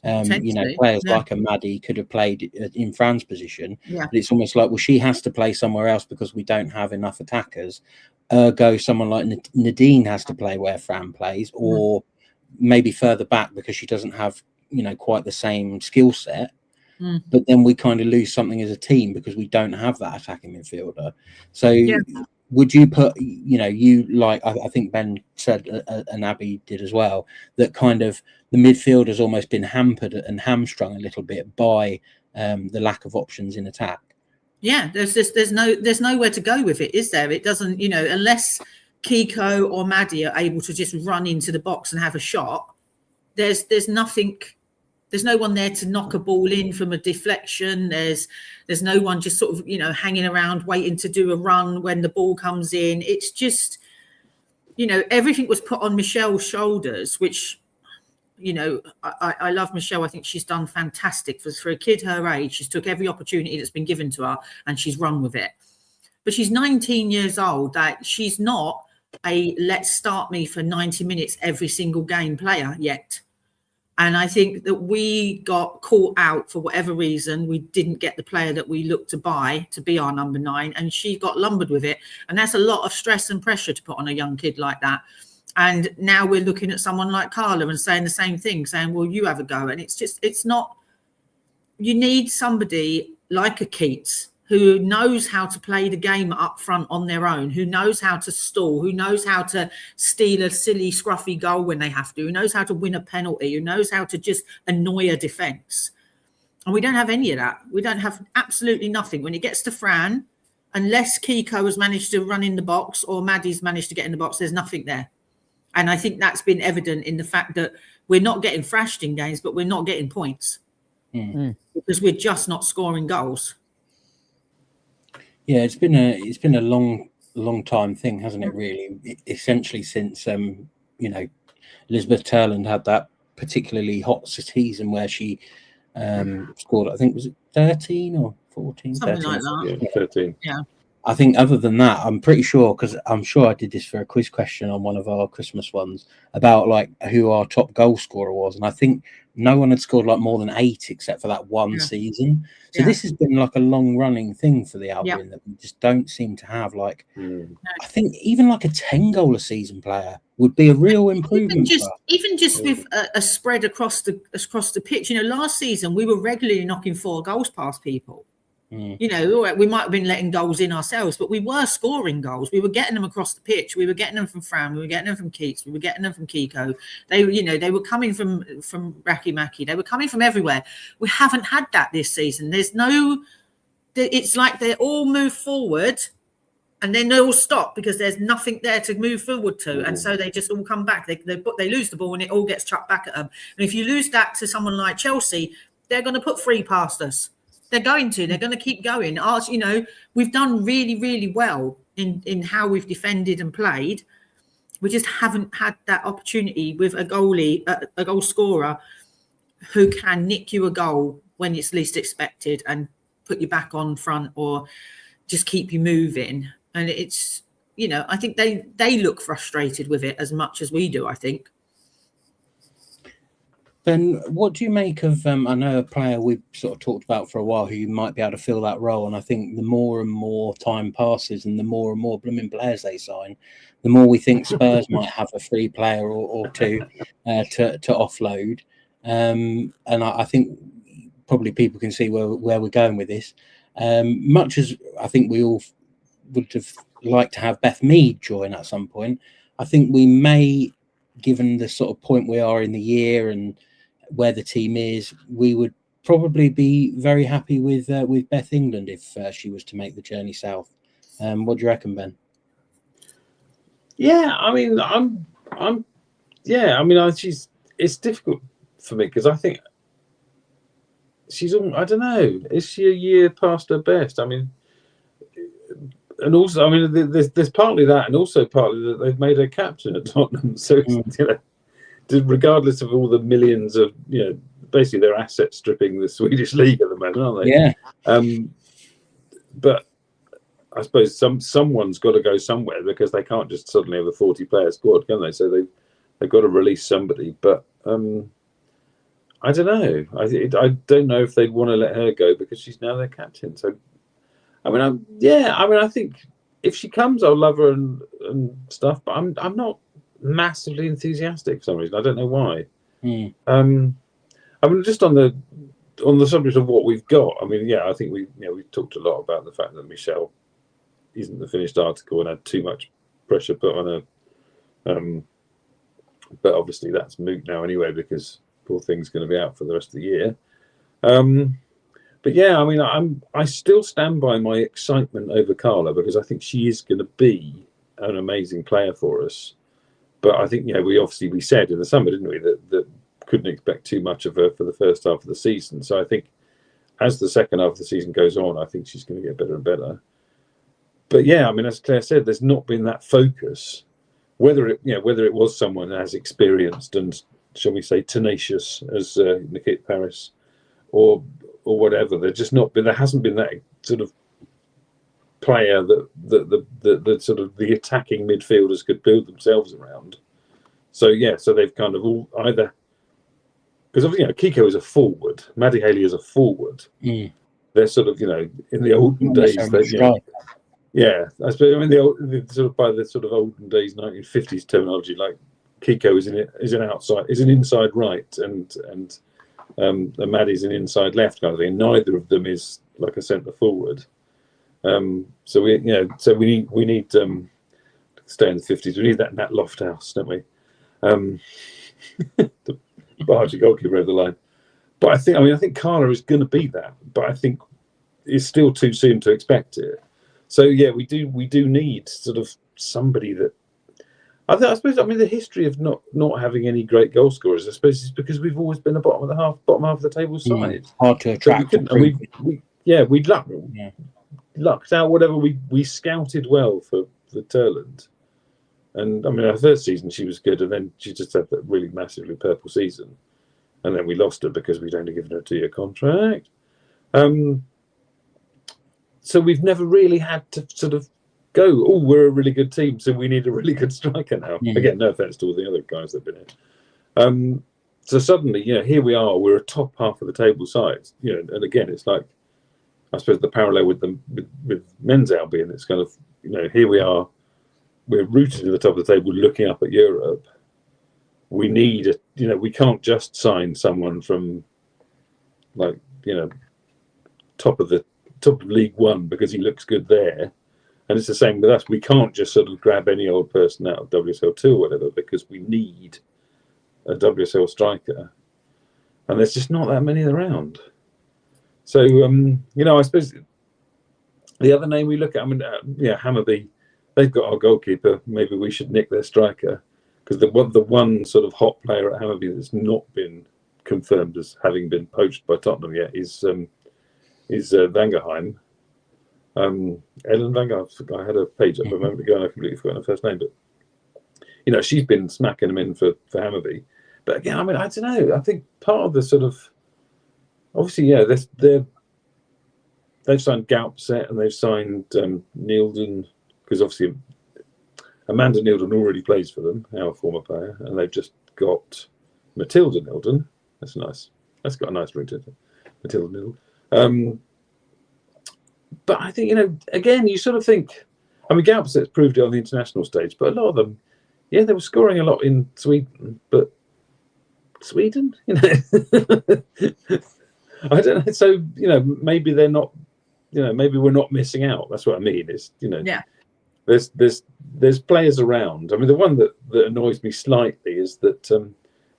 Players like a Maddie could have played in Fran's position, but it's almost like, well, she has to play somewhere else because we don't have enough attackers. Ergo, someone like Nadine has to play where Fran plays, or maybe further back because she doesn't have, quite the same skill set. But then we kind of lose something as a team because we don't have that attacking midfielder. So would you put, I think Ben said, and Aby did as well, that kind of the midfield has almost been hampered and hamstrung a little bit by the lack of options in attack? Yeah, there's nowhere to go with it, is there? It doesn't, unless Kiko or Maddie are able to just run into the box and have a shot, there's nothing. There's no one there to knock a ball in from a deflection. There's no one just sort of, hanging around waiting to do a run when the ball comes in. It's just, everything was put on Michelle's shoulders, which, I love Michelle. I think she's done fantastic for a kid her age. She's took every opportunity that's been given to her and she's run with it. But she's 19 years old. That she's not a let's start me for 90 minutes every single game player yet. And I think that we got caught out for whatever reason. We didn't get the player that we looked to buy to be our number 9, and she got lumbered with it. And that's a lot of stress and pressure to put on a young kid like that. And now we're looking at someone like Carla and saying the same thing, saying, well, you have a go. And it's not, you need somebody like a Keats who knows how to play the game up front on their own, who knows how to stall, who knows how to steal a silly, scruffy goal when they have to, who knows how to win a penalty, who knows how to just annoy a defence. And we don't have any of that. We don't have absolutely nothing. When it gets to Fran, unless Kiko has managed to run in the box or Maddie's managed to get in the box, there's nothing there. And I think that's been evident in the fact that we're not getting thrashed in games, but we're not getting points because we're just not scoring goals. Yeah, it's been a long time thing, hasn't it? Really, essentially since Elizabeth Turland had that particularly hot season where she scored. I think was it 13 or 14? Something 13, like that. Yeah, 13. Yeah. I think other than that, I'm pretty sure, because I'm sure I did this for a quiz question on one of our Christmas ones about like who our top goal scorer was, and I think no one had scored like more than 8 except for that one season. So this has been like a long running thing for the Albion that we just don't seem to have. Like I think even like a 10 goal a season player would be a real improvement. Even just with a spread across the pitch. Last season we were regularly knocking 4 goals past people. We might have been letting goals in ourselves, but we were scoring goals. We were getting them across the pitch. We were getting them from Fran. We were getting them from Keats. We were getting them from Kiko. They were coming from Raki Maki. They were coming from everywhere. We haven't had that this season. It's like they all move forward and then they all stop because there's nothing there to move forward to, and so they just all come back. They lose the ball and it all gets chucked back at them. And if you lose that to someone like Chelsea, they're going to put 3 past us. They're going to keep going. You know, we've done really, really well in how we've defended and played. We just haven't had that opportunity with a goalie, a goal scorer, who can nick you a goal when it's least expected and put you back on front or just keep you moving. And it's, you know, I think they look frustrated with it as much as we do, I think. Ben, what do you make of, I know a player we've sort of talked about for a while who might be able to fill that role, and I think the more and more time passes and the more blooming players they sign, the more we think Spurs might have a free player or two to offload. And I think probably people can see where we're going with this. Much as I think we all would have liked to have Beth Mead join at some point, I think we may, given the sort of point we are in the year and where the team is, we would probably be very happy with Beth England if she was to make the journey south. What do you reckon, Ben? Yeah, I mean, it's difficult for me because I think she's, I don't know, is she a year past her best? I mean, and also, I mean, there's partly that, and also partly that they've made her captain at Tottenham. So, you know, regardless of all the millions of, you know, basically they're asset stripping the Swedish league at the moment, aren't they? Yeah. But I suppose someone's got to go somewhere because they can't just suddenly have a 40-player squad, can they? So they've got to release somebody. But I don't know. I don't know if they'd want to let her go because she's now their captain. So I mean, I think if she comes, I'll love her and stuff. But I'm not massively enthusiastic for some reason. I don't know why. I mean, just on the subject of what we've got. I mean, yeah, I think we've talked a lot about the fact that Michelle isn't the finished article and had too much pressure put on her. But obviously that's moot now anyway because poor thing's going to be out for the rest of the year. But yeah, I mean, I still stand by my excitement over Carla because I think she is going to be an amazing player for us. But I think, you know, we said in the summer, didn't we, that couldn't expect too much of her for the first half of the season. So I think as the second half of the season goes on, I think she's going to get better and better. But yeah, I mean, as Claire said, there's not been that focus. Whether it was someone as experienced and, shall we say, tenacious as Nikita Paris, or whatever, there hasn't been that sort of player that the sort of the attacking midfielders could build themselves around. So yeah, so they've kind of all either, because obviously, you know, Kiko is a forward, Maddie Haley is a forward. They're sort of, you know, in the olden days, yeah, I suppose. I mean, the sort of by the sort of olden days, 1950s terminology, like Kiko is an inside right, and Maddie's an inside left kind of thing. Neither of them is like a centre forward. So we need to stay in the 50s. We need that Nat Lofthouse, don't we? The Bargy goalkeeper over the line. But I think Carla is going to be that. But I think it's still too soon to expect it. So yeah, we do need sort of somebody that. I suppose the history of not having any great goal scorers, I suppose, is because we've always been the bottom half of the table side. Hard to attract. So we lucked out. Whatever we scouted well for Turland, and I mean our first season she was good, and then she just had that really massively purple season, and then we lost her because we'd only given her a 2-year contract. So we've never really had to sort of go, oh, we're a really good team, so we need a really good striker now. Again, no offense to all the other guys that have been in. So suddenly, you know, here we are, we're a top half of the table side, you know, and again, it's like, I suppose the parallel with men's Albion, it's kind of, you know, here we are, we're rooted to the top of the table, looking up at Europe. We need we can't just sign someone from, like, you know, top of League One because he looks good there. And it's the same with us. We can't just sort of grab any old person out of WSL2 or whatever because we need a WSL striker. And there's just not that many around. So, I suppose the other name we look at, Hammerby, they've got our goalkeeper. Maybe we should nick their striker, because the one sort of hot player at Hammarby that's not been confirmed as having been poached by Tottenham yet is Vangerheim. Ellen Vangerheim. I had a page up a moment ago and I completely forgot her first name, but you know, she's been smacking them in for Hammarby. But again, I mean, I don't know. I think part of the sort of, obviously, yeah, they've signed Gaupset and they've signed Nielden, because obviously Amanda Nielden already plays for them, our former player, and they've just got Matilda Nielden. That's nice. That's got a nice ring to it, Matilda Nielden. But I think, you know, again, you sort of think, I mean, Gaupset's proved it on the international stage, but a lot of them, yeah, they were scoring a lot in Sweden, but Sweden, you know, I don't know. So, you know, maybe they're not, you know, maybe we're not missing out. That's what I mean. Is, you know, Yeah. There's players around. I mean, the one that annoys me slightly is that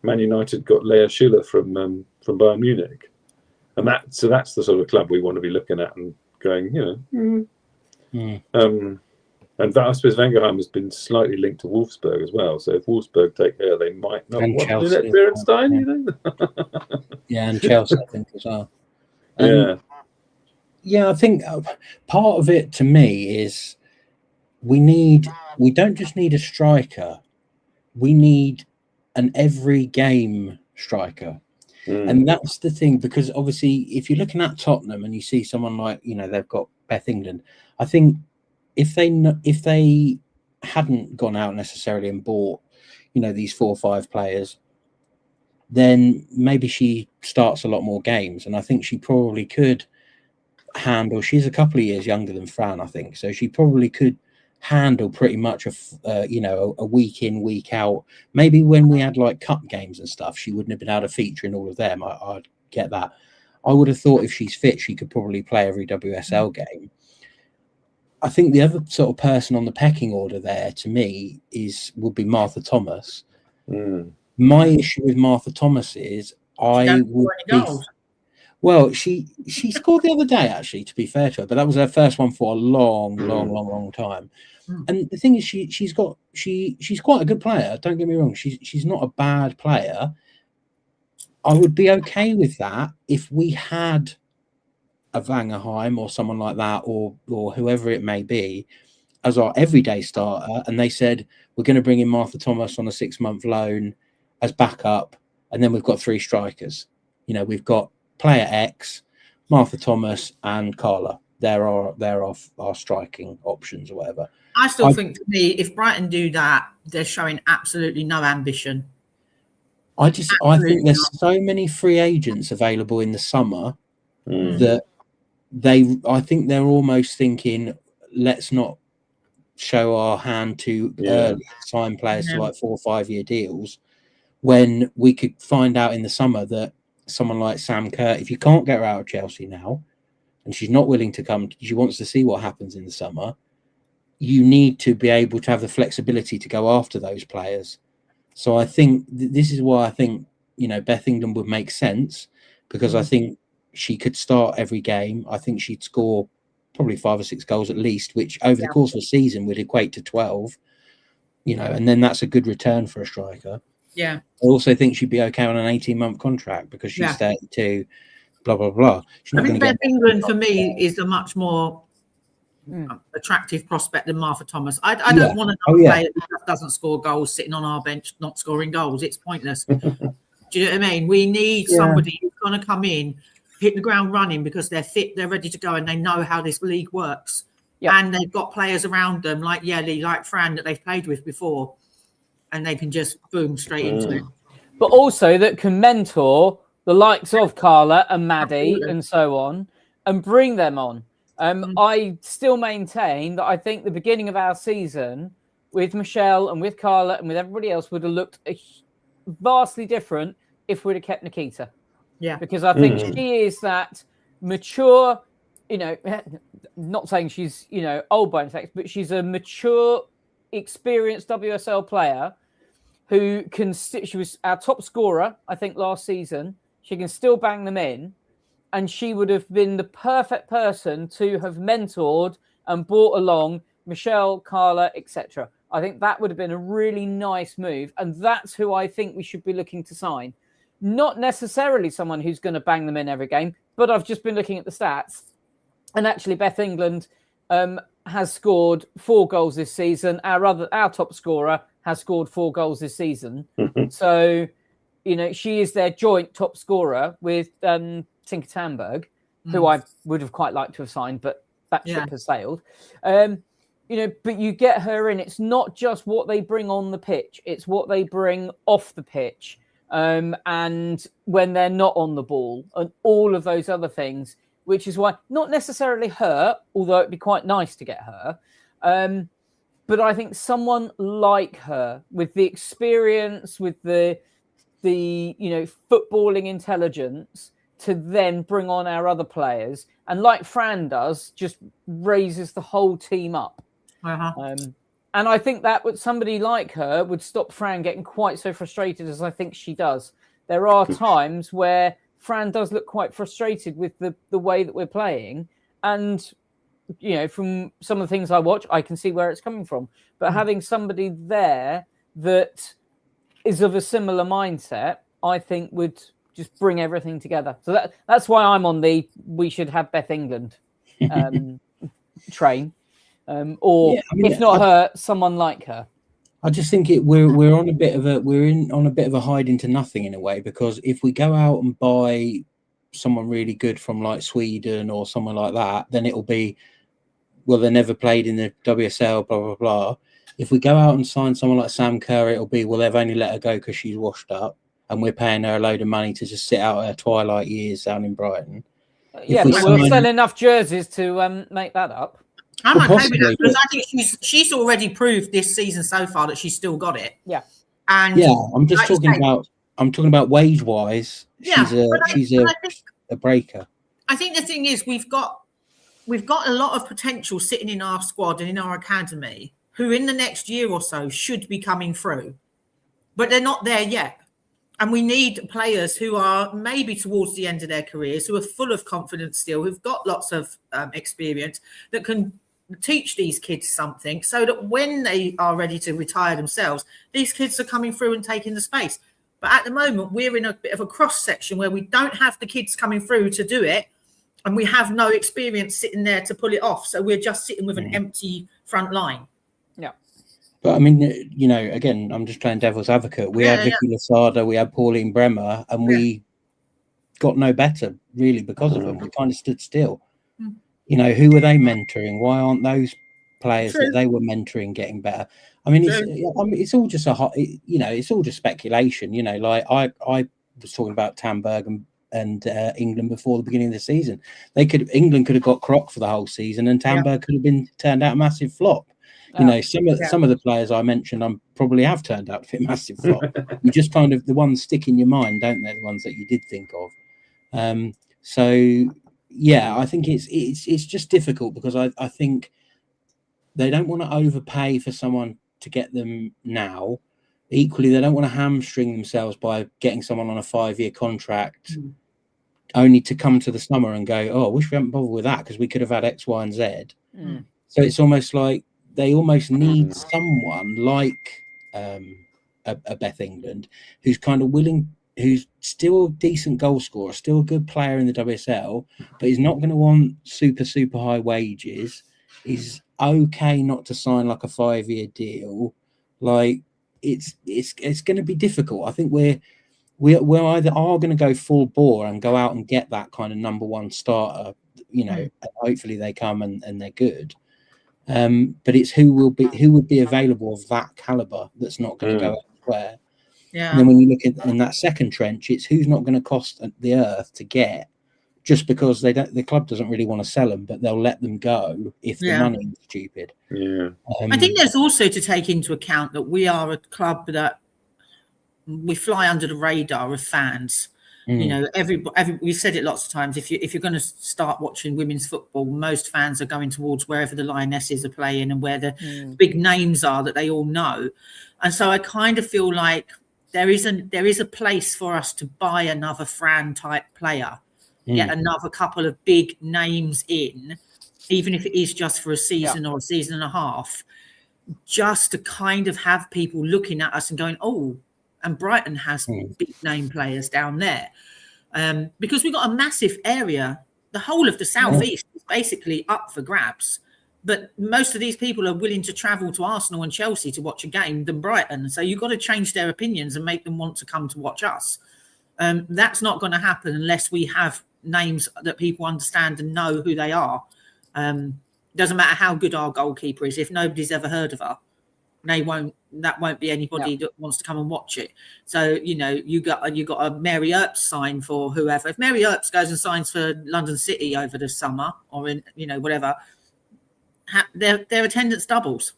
Man United got Lea Schüller from Bayern Munich, and that's the sort of club we want to be looking at and going, you know. And I suppose Vangerheim has been slightly linked to Wolfsburg as well. So if Wolfsburg take her, they might not want Lynette Berenstein, you know. Yeah, and Chelsea, I think, as well. Yeah, I think part of it to me is we don't just need a striker, we need an every game striker. And that's the thing, because obviously if you're looking at Tottenham and you see someone like, you know, they've got Beth England, I think if they hadn't gone out necessarily and bought, you know, these 4 or 5 players, then maybe she starts a lot more games. And I think she probably could handle, she's a couple of years younger than Fran, I think, so she probably could handle pretty much a week in, week out. Maybe when we had like cup games and stuff, she wouldn't have been able to feature in all of them. I'd get that. I would have thought if she's fit, she could probably play every WSL game. I think the other sort of person on the pecking order there to me would be Martha Thomas. My issue with Martha Thomas is well, she scored the other day, actually, to be fair to her, but that was her first one for a long time. And the thing is, she's quite a good player. Don't get me wrong. She's not a bad player. I would be okay with that if we had a Vangerheim or someone like that, or whoever it may be, as our everyday starter, and they said we're going to bring in Martha Thomas on a 6-month loan as backup, and then we've got 3 strikers. You know, we've got player X, Martha Thomas, and Carla. There are our striking options or whatever. I still think, to me, if Brighton do that, they're showing absolutely no ambition. I think there's so many free agents available in the summer that I think they're almost thinking, let's not show our hand too early, sign players to like 4 or 5 year deals, when we could find out in the summer that someone like Sam Kerr, if you can't get her out of Chelsea now and she's not willing to come, she wants to see what happens in the summer, you need to be able to have the flexibility to go after those players. So I think this is why I think, you know, Beth England would make sense, because I think she could start every game. I think she'd score probably 5 or 6 goals at least, which over the course of a season would equate to 12, you know, and then that's a good return for a striker. Yeah. I also think she'd be okay on an 18-month contract because she's 32, blah, blah, blah. I think Beth England, for me, is a much more attractive prospect than Martha Thomas. I don't want another player that doesn't score goals sitting on our bench not scoring goals. It's pointless. Do you know what I mean? We need somebody who's going to come in, hit the ground running, because they're fit, they're ready to go, and they know how this league works. And they've got players around them like Yeli, like Fran, that they've played with before, and they can just boom straight into it. But also that can mentor the likes of Carla and Maddie and so on, and bring them on. I still maintain that I think the beginning of our season with Michelle and with Carla and with everybody else would have looked vastly different if we'd have kept Nikita. Yeah. Because I think she is that mature, you know, not saying she's, you know, old by any fact, but she's a mature, experienced WSL player who can, she was our top scorer, I think, last season. She can still bang them in. And she would have been the perfect person to have mentored and brought along Michelle, Carla, etc. I think that would have been a really nice move, and that's who I think we should be looking to sign. Not necessarily someone who's going to bang them in every game, but I've just been looking at the stats, and actually Beth England has scored 4 goals this season. Our top scorer has scored 4 goals this season. So, she is their joint top scorer with Tinker Tamberg, who I would have quite liked to have signed, but that ship has sailed. But you get her in. It's not just what they bring on the pitch; it's what they bring off the pitch, and when they're not on the ball, and all of those other things. Which is why, not necessarily her, although it'd be quite nice to get her. But I think someone like her, with the experience, with the footballing intelligence, to then bring on our other players, and like Fran does, just raises the whole team up. And I think that somebody like her would stop Fran getting quite so frustrated as I think she does. There are times where Fran does look quite frustrated with the way that we're playing. And, from some of the things I watch, I can see where it's coming from. But having somebody there that is of a similar mindset, I think would just bring everything together. So that's why I'm on we should have Beth England train. If not her, someone like her. I just think we're on a bit of a hide into nothing in a way, because if we go out and buy someone really good from like Sweden or someone like that, then it'll be, well, they never played in the WSL, blah blah blah. If we go out and sign someone like Sam Kerr, it'll be, well, they've only let her go because she's washed up, and we're paying her a load of money to just sit out her twilight years down in Brighton. Yeah, but we'll sell enough jerseys to make that up. I'm okay with that, because I think she's already proved this season so far that she's still got it. Yeah, and I'm just talking about wage wise. She's a breaker. I think the thing is we've got a lot of potential sitting in our squad and in our academy who in the next year or so should be coming through, but they're not there yet. And we need players who are maybe towards the end of their careers, who are full of confidence still, who've got lots of experience, that can teach these kids something, so that when they are ready to retire themselves, these kids are coming through and taking the space. But at the moment, we're in a bit of a cross section where we don't have the kids coming through to do it, and we have no experience sitting there to pull it off. So we're just sitting with an empty front line. Yeah. But I mean, again, I'm just playing devil's advocate. We had Vicky Lasada, we had Pauline Bremer, and we got no better really because of them. We kind of stood still. Who were they mentoring? Why aren't those players that they were mentoring getting better? I mean, it's all just it's all just speculation. Like I was talking about Tamberg and England before the beginning of the season. England could have got crocked for the whole season, and Tamberg could have been turned out a massive flop. Some of the players I mentioned, probably have turned out to be a massive flop. You just kind of, the ones stick in your mind, don't they? The ones that you did think of. I think it's just difficult, because I think they don't want to overpay for someone to get them now. Equally, they don't want to hamstring themselves by getting someone on a 5-year contract only to come to the summer and go, oh, I wish we hadn't bothered with that because we could have had X, Y, and Z. So it's almost like they almost need someone like a Beth England who's kind of willing, who's still a decent goal scorer, still a good player in the WSL, but he's not going to want super high wages. He's okay not to sign like a 5-year deal. Like it's going to be difficult. I think we're either are going to go full bore and go out and get that kind of number one starter, and hopefully they come and they're good. But it's who would be available of that caliber that's not going to go elsewhere. Yeah. And then when you look at in that second trench, it's who's not going to cost the earth to get, just because the club doesn't really want to sell them, but they'll let them go if the money is stupid. Yeah. I think there's also to take into account that we are a club that we fly under the radar of fans. We've said it lots of times. If you're going to start watching women's football, most fans are going towards wherever the Lionesses are playing and where the big names are that they all know. And so I kind of feel like there is a place for us to buy another Fran type player, get another couple of big names in, even if it is just for a season or a season and a half, just to kind of have people looking at us and going, oh, and Brighton has big name players down there. Because we've got a massive area. The whole of the southeast is basically up for grabs. But most of these people are willing to travel to Arsenal and Chelsea to watch a game than Brighton. So you've got to change their opinions and make them want to come to watch us. That's not going to happen unless we have names that people understand and know who they are. Doesn't matter how good our goalkeeper is. If nobody's ever heard of her, that won't be anybody that wants to come and watch it. So, you know, you got a Mary Earps sign for whoever. If Mary Earps goes and signs for London City over the summer or in, you know, whatever, their attendance doubles.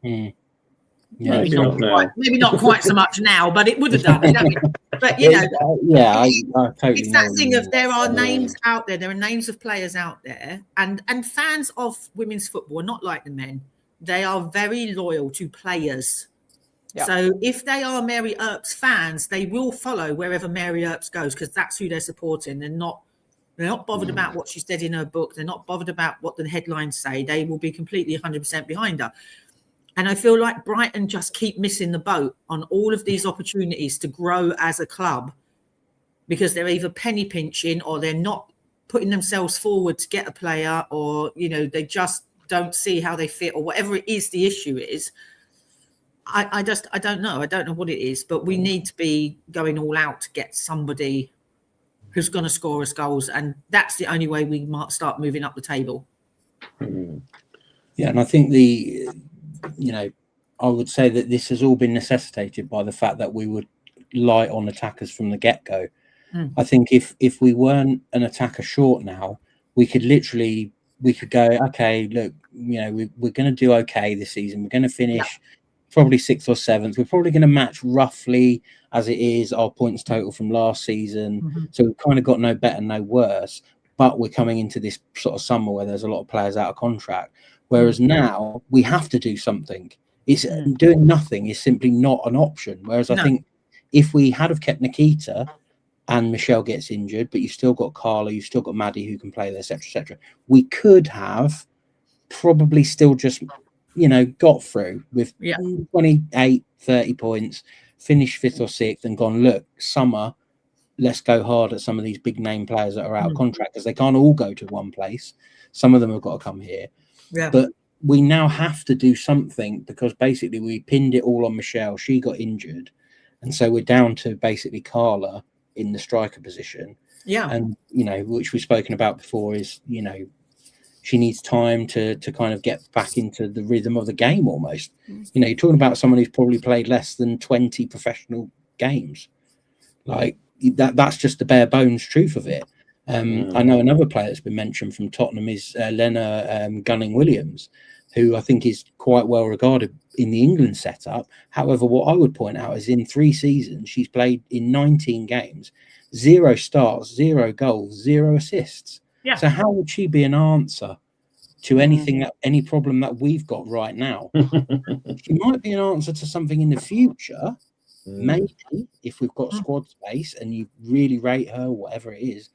Yeah. Maybe not quite so much now, but it would have done. You know? But you know, I totally. It's that thing of there are names out there. There are names of players out there, and fans of women's football are not like the men. They are very loyal to players. Yeah. So if they are Mary Earps fans, they will follow wherever Mary Earps goes because that's who they're supporting. They're not bothered about what she said in her book. They're not bothered about what the headlines say. They will be completely 100% behind her. And I feel like Brighton just keep missing the boat on all of these opportunities to grow as a club because they're either penny pinching or they're not putting themselves forward to get a player, or, you know, they just don't see how they fit, or whatever it is the issue is. I don't know. I don't know what it is, but we need to be going all out to get somebody who's going to score us goals. And that's the only way we might start moving up the table. Yeah. And I think I would say that this has all been necessitated by the fact that we would light on attackers from the get-go. I think if we weren't an attacker short now, we could go, okay, look, you know, we're going to do okay this season. We're going to finish probably 6th or 7th. We're probably going to match roughly as it is our points total from last season. So we've kind of got no better, no worse. But we're coming into this sort of summer where there's a lot of players out of contract. Whereas now we have to do something. It's doing nothing is simply not an option. Whereas I think if we had have kept Nikita and Michelle gets injured, but you've still got Carla, you've still got Maddie who can play there, etc., we could have probably still just, you know, got through with 28, 30 points, finished 5th or 6th and gone, look, summer, let's go hard at some of these big name players that are out of contract because they can't all go to one place. Some of them have got to come here. Yeah. But we now have to do something because basically we pinned it all on Michelle. She got injured. And so we're down to basically Carla in the striker position. Yeah. And, you know, which we've spoken about before is, you know, she needs time to kind of get back into the rhythm of the game almost. You know, you're talking about someone who's probably played less than 20 professional games. Like that's just the bare bones truth of it. I know another player that's been mentioned from Tottenham is Lena Gunning-Williams, who I think is quite well regarded in the England setup. However, what I would point out is in 3 seasons, she's played in 19 games, 0 starts, 0 goals, 0 assists. Yeah. So how would she be an answer to anything any problem that we've got right now? She might be an answer to something in the future. Maybe if we've got squad space and you really rate her, whatever it is,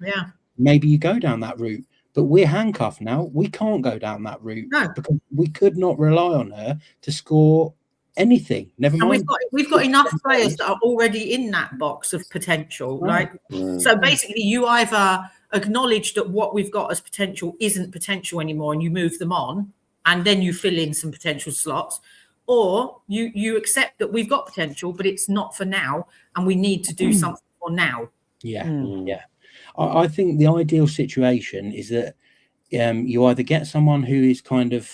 maybe you go down that route. But we're handcuffed now. We can't go down that route because we could not rely on her to score anything. Never mind. And we've got enough players that are already in that box of potential. Right. So basically, you either acknowledge that what we've got as potential isn't potential anymore, and you move them on, and then you fill in some potential slots. Or you accept that we've got potential, but it's not for now, and we need to do something for now. Yeah. I think the ideal situation is that you either get someone who is kind of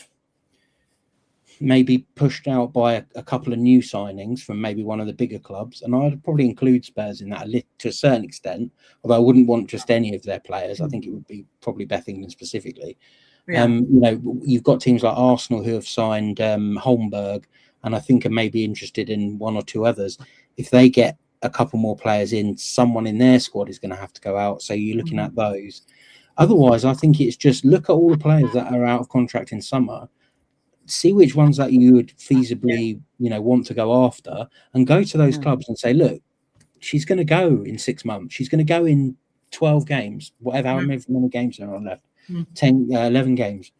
maybe pushed out by a couple of new signings from maybe one of the bigger clubs, and I'd probably include Spurs in that to a certain extent, although I wouldn't want just any of their players. I think it would be probably Beth England specifically. Yeah. You know, you've got teams like Arsenal who have signed Holmberg, and I think are maybe interested in 1 or 2 others. If they get a couple more players in, someone in their squad is going to have to go out. So you're looking at those. Otherwise, I think it's just look at all the players that are out of contract in summer, see which ones that you would feasibly, you know, want to go after, and go to those clubs and say, look, she's going to go in 6 months. She's going to go in 12 games, whatever, however many games there are left. 10, 11 games.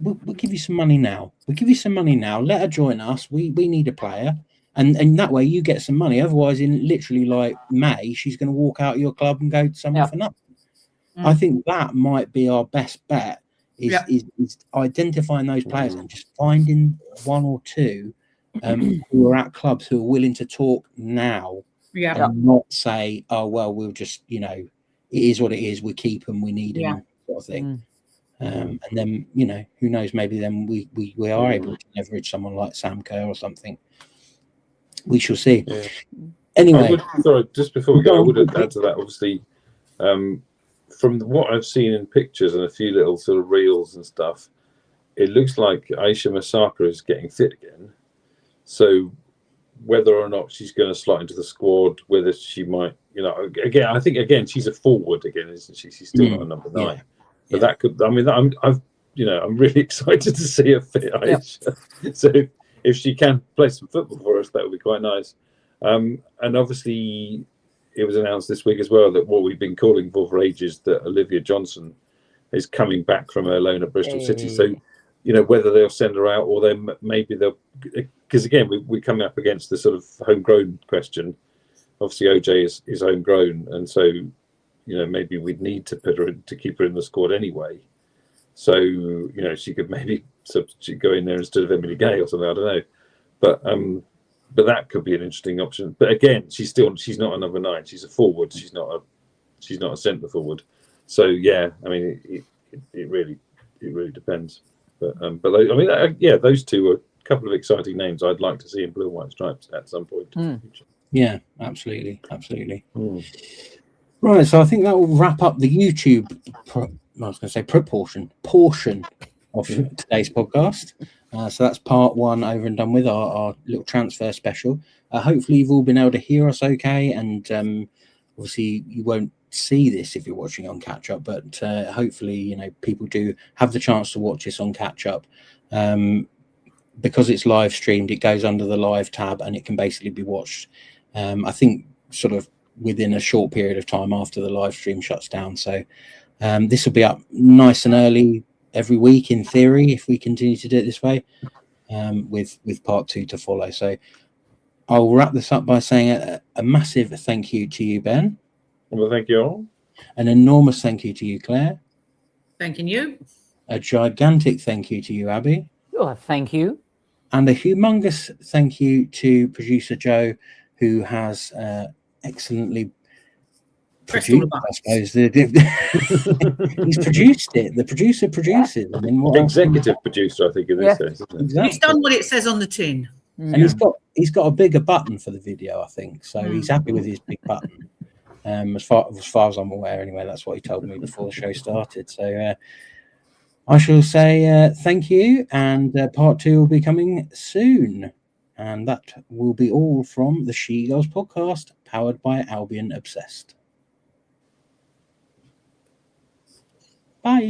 we'll give you some money now. We'll give you some money now. Let her join us. We need a player. And that way you get some money. Otherwise, in literally like May, she's going to walk out of your club and go to someone for nothing. I think that might be our best bet is identifying those players and just finding one or two who are at clubs who are willing to talk now and not say, oh, well, we'll just, it is what it is. We keep them. We need them sort of thing. And then, who knows, maybe then we are able to leverage someone like Sam Kerr or something. We shall see. Yeah. Anyway, just before we go, I would add to that. Obviously, from what I've seen in pictures and a few little sort of reels and stuff, it looks like Aisha Masaka is getting fit again. So whether or not she's going to slot into the squad, whether she might, I think she's a forward again, isn't she? She's still not a number 9. Yeah. But that could, I'm really excited to see her fit, Aisha. Yeah. So if she can play some football for us, that would be quite nice. And obviously, it was announced this week as well that what we've been calling for ages, that Olivia Johnson is coming back from her loan at Bristol City. So, whether they'll send her out or then maybe they'll, because again, we're coming up against the sort of homegrown question. Obviously, OJ is homegrown, and so maybe we'd need to put her in, to keep her in the squad anyway. So she could maybe go in there instead of Emily Gay or something. I don't know, but that could be an interesting option. But again, she's not a number 9. She's a forward. She's not a centre forward. So yeah, I mean, it really depends. But those two are a couple of exciting names I'd like to see in blue and white stripes at some point in the future. Yeah, absolutely. Right, so I think that will wrap up the YouTube. Portion of today's podcast. So that's part 1 over and done with, our little transfer special. Hopefully you've all been able to hear us okay, and obviously you won't see this if you're watching on catch up, but hopefully people do have the chance to watch this on catch up. Because it's live streamed, it goes under the live tab and it can basically be watched I think sort of within a short period of time after the live stream shuts down. So this will be up nice and early every week in theory if we continue to do it this way, with part 2 to follow. So I'll wrap this up by saying a massive thank you to you, Ben. Well, thank you all. An enormous thank you to you, Claire. Thanking you. A gigantic thank you to you, Aby. Oh, thank you. And a humongous thank you to producer Joe, who has excellently produced, I suppose. He's produced it. The producer produces. I mean, executive producer, I think in this case. Exactly. He's done what it says on the tin. And he's got a bigger button for the video, I think. So he's happy with his big button. As far as I'm aware, anyway, that's what he told me before the show started. So I shall say thank you, and part 2 will be coming soon. And that will be all from the SheGulls podcast, powered by Albion Obsessed. Bye.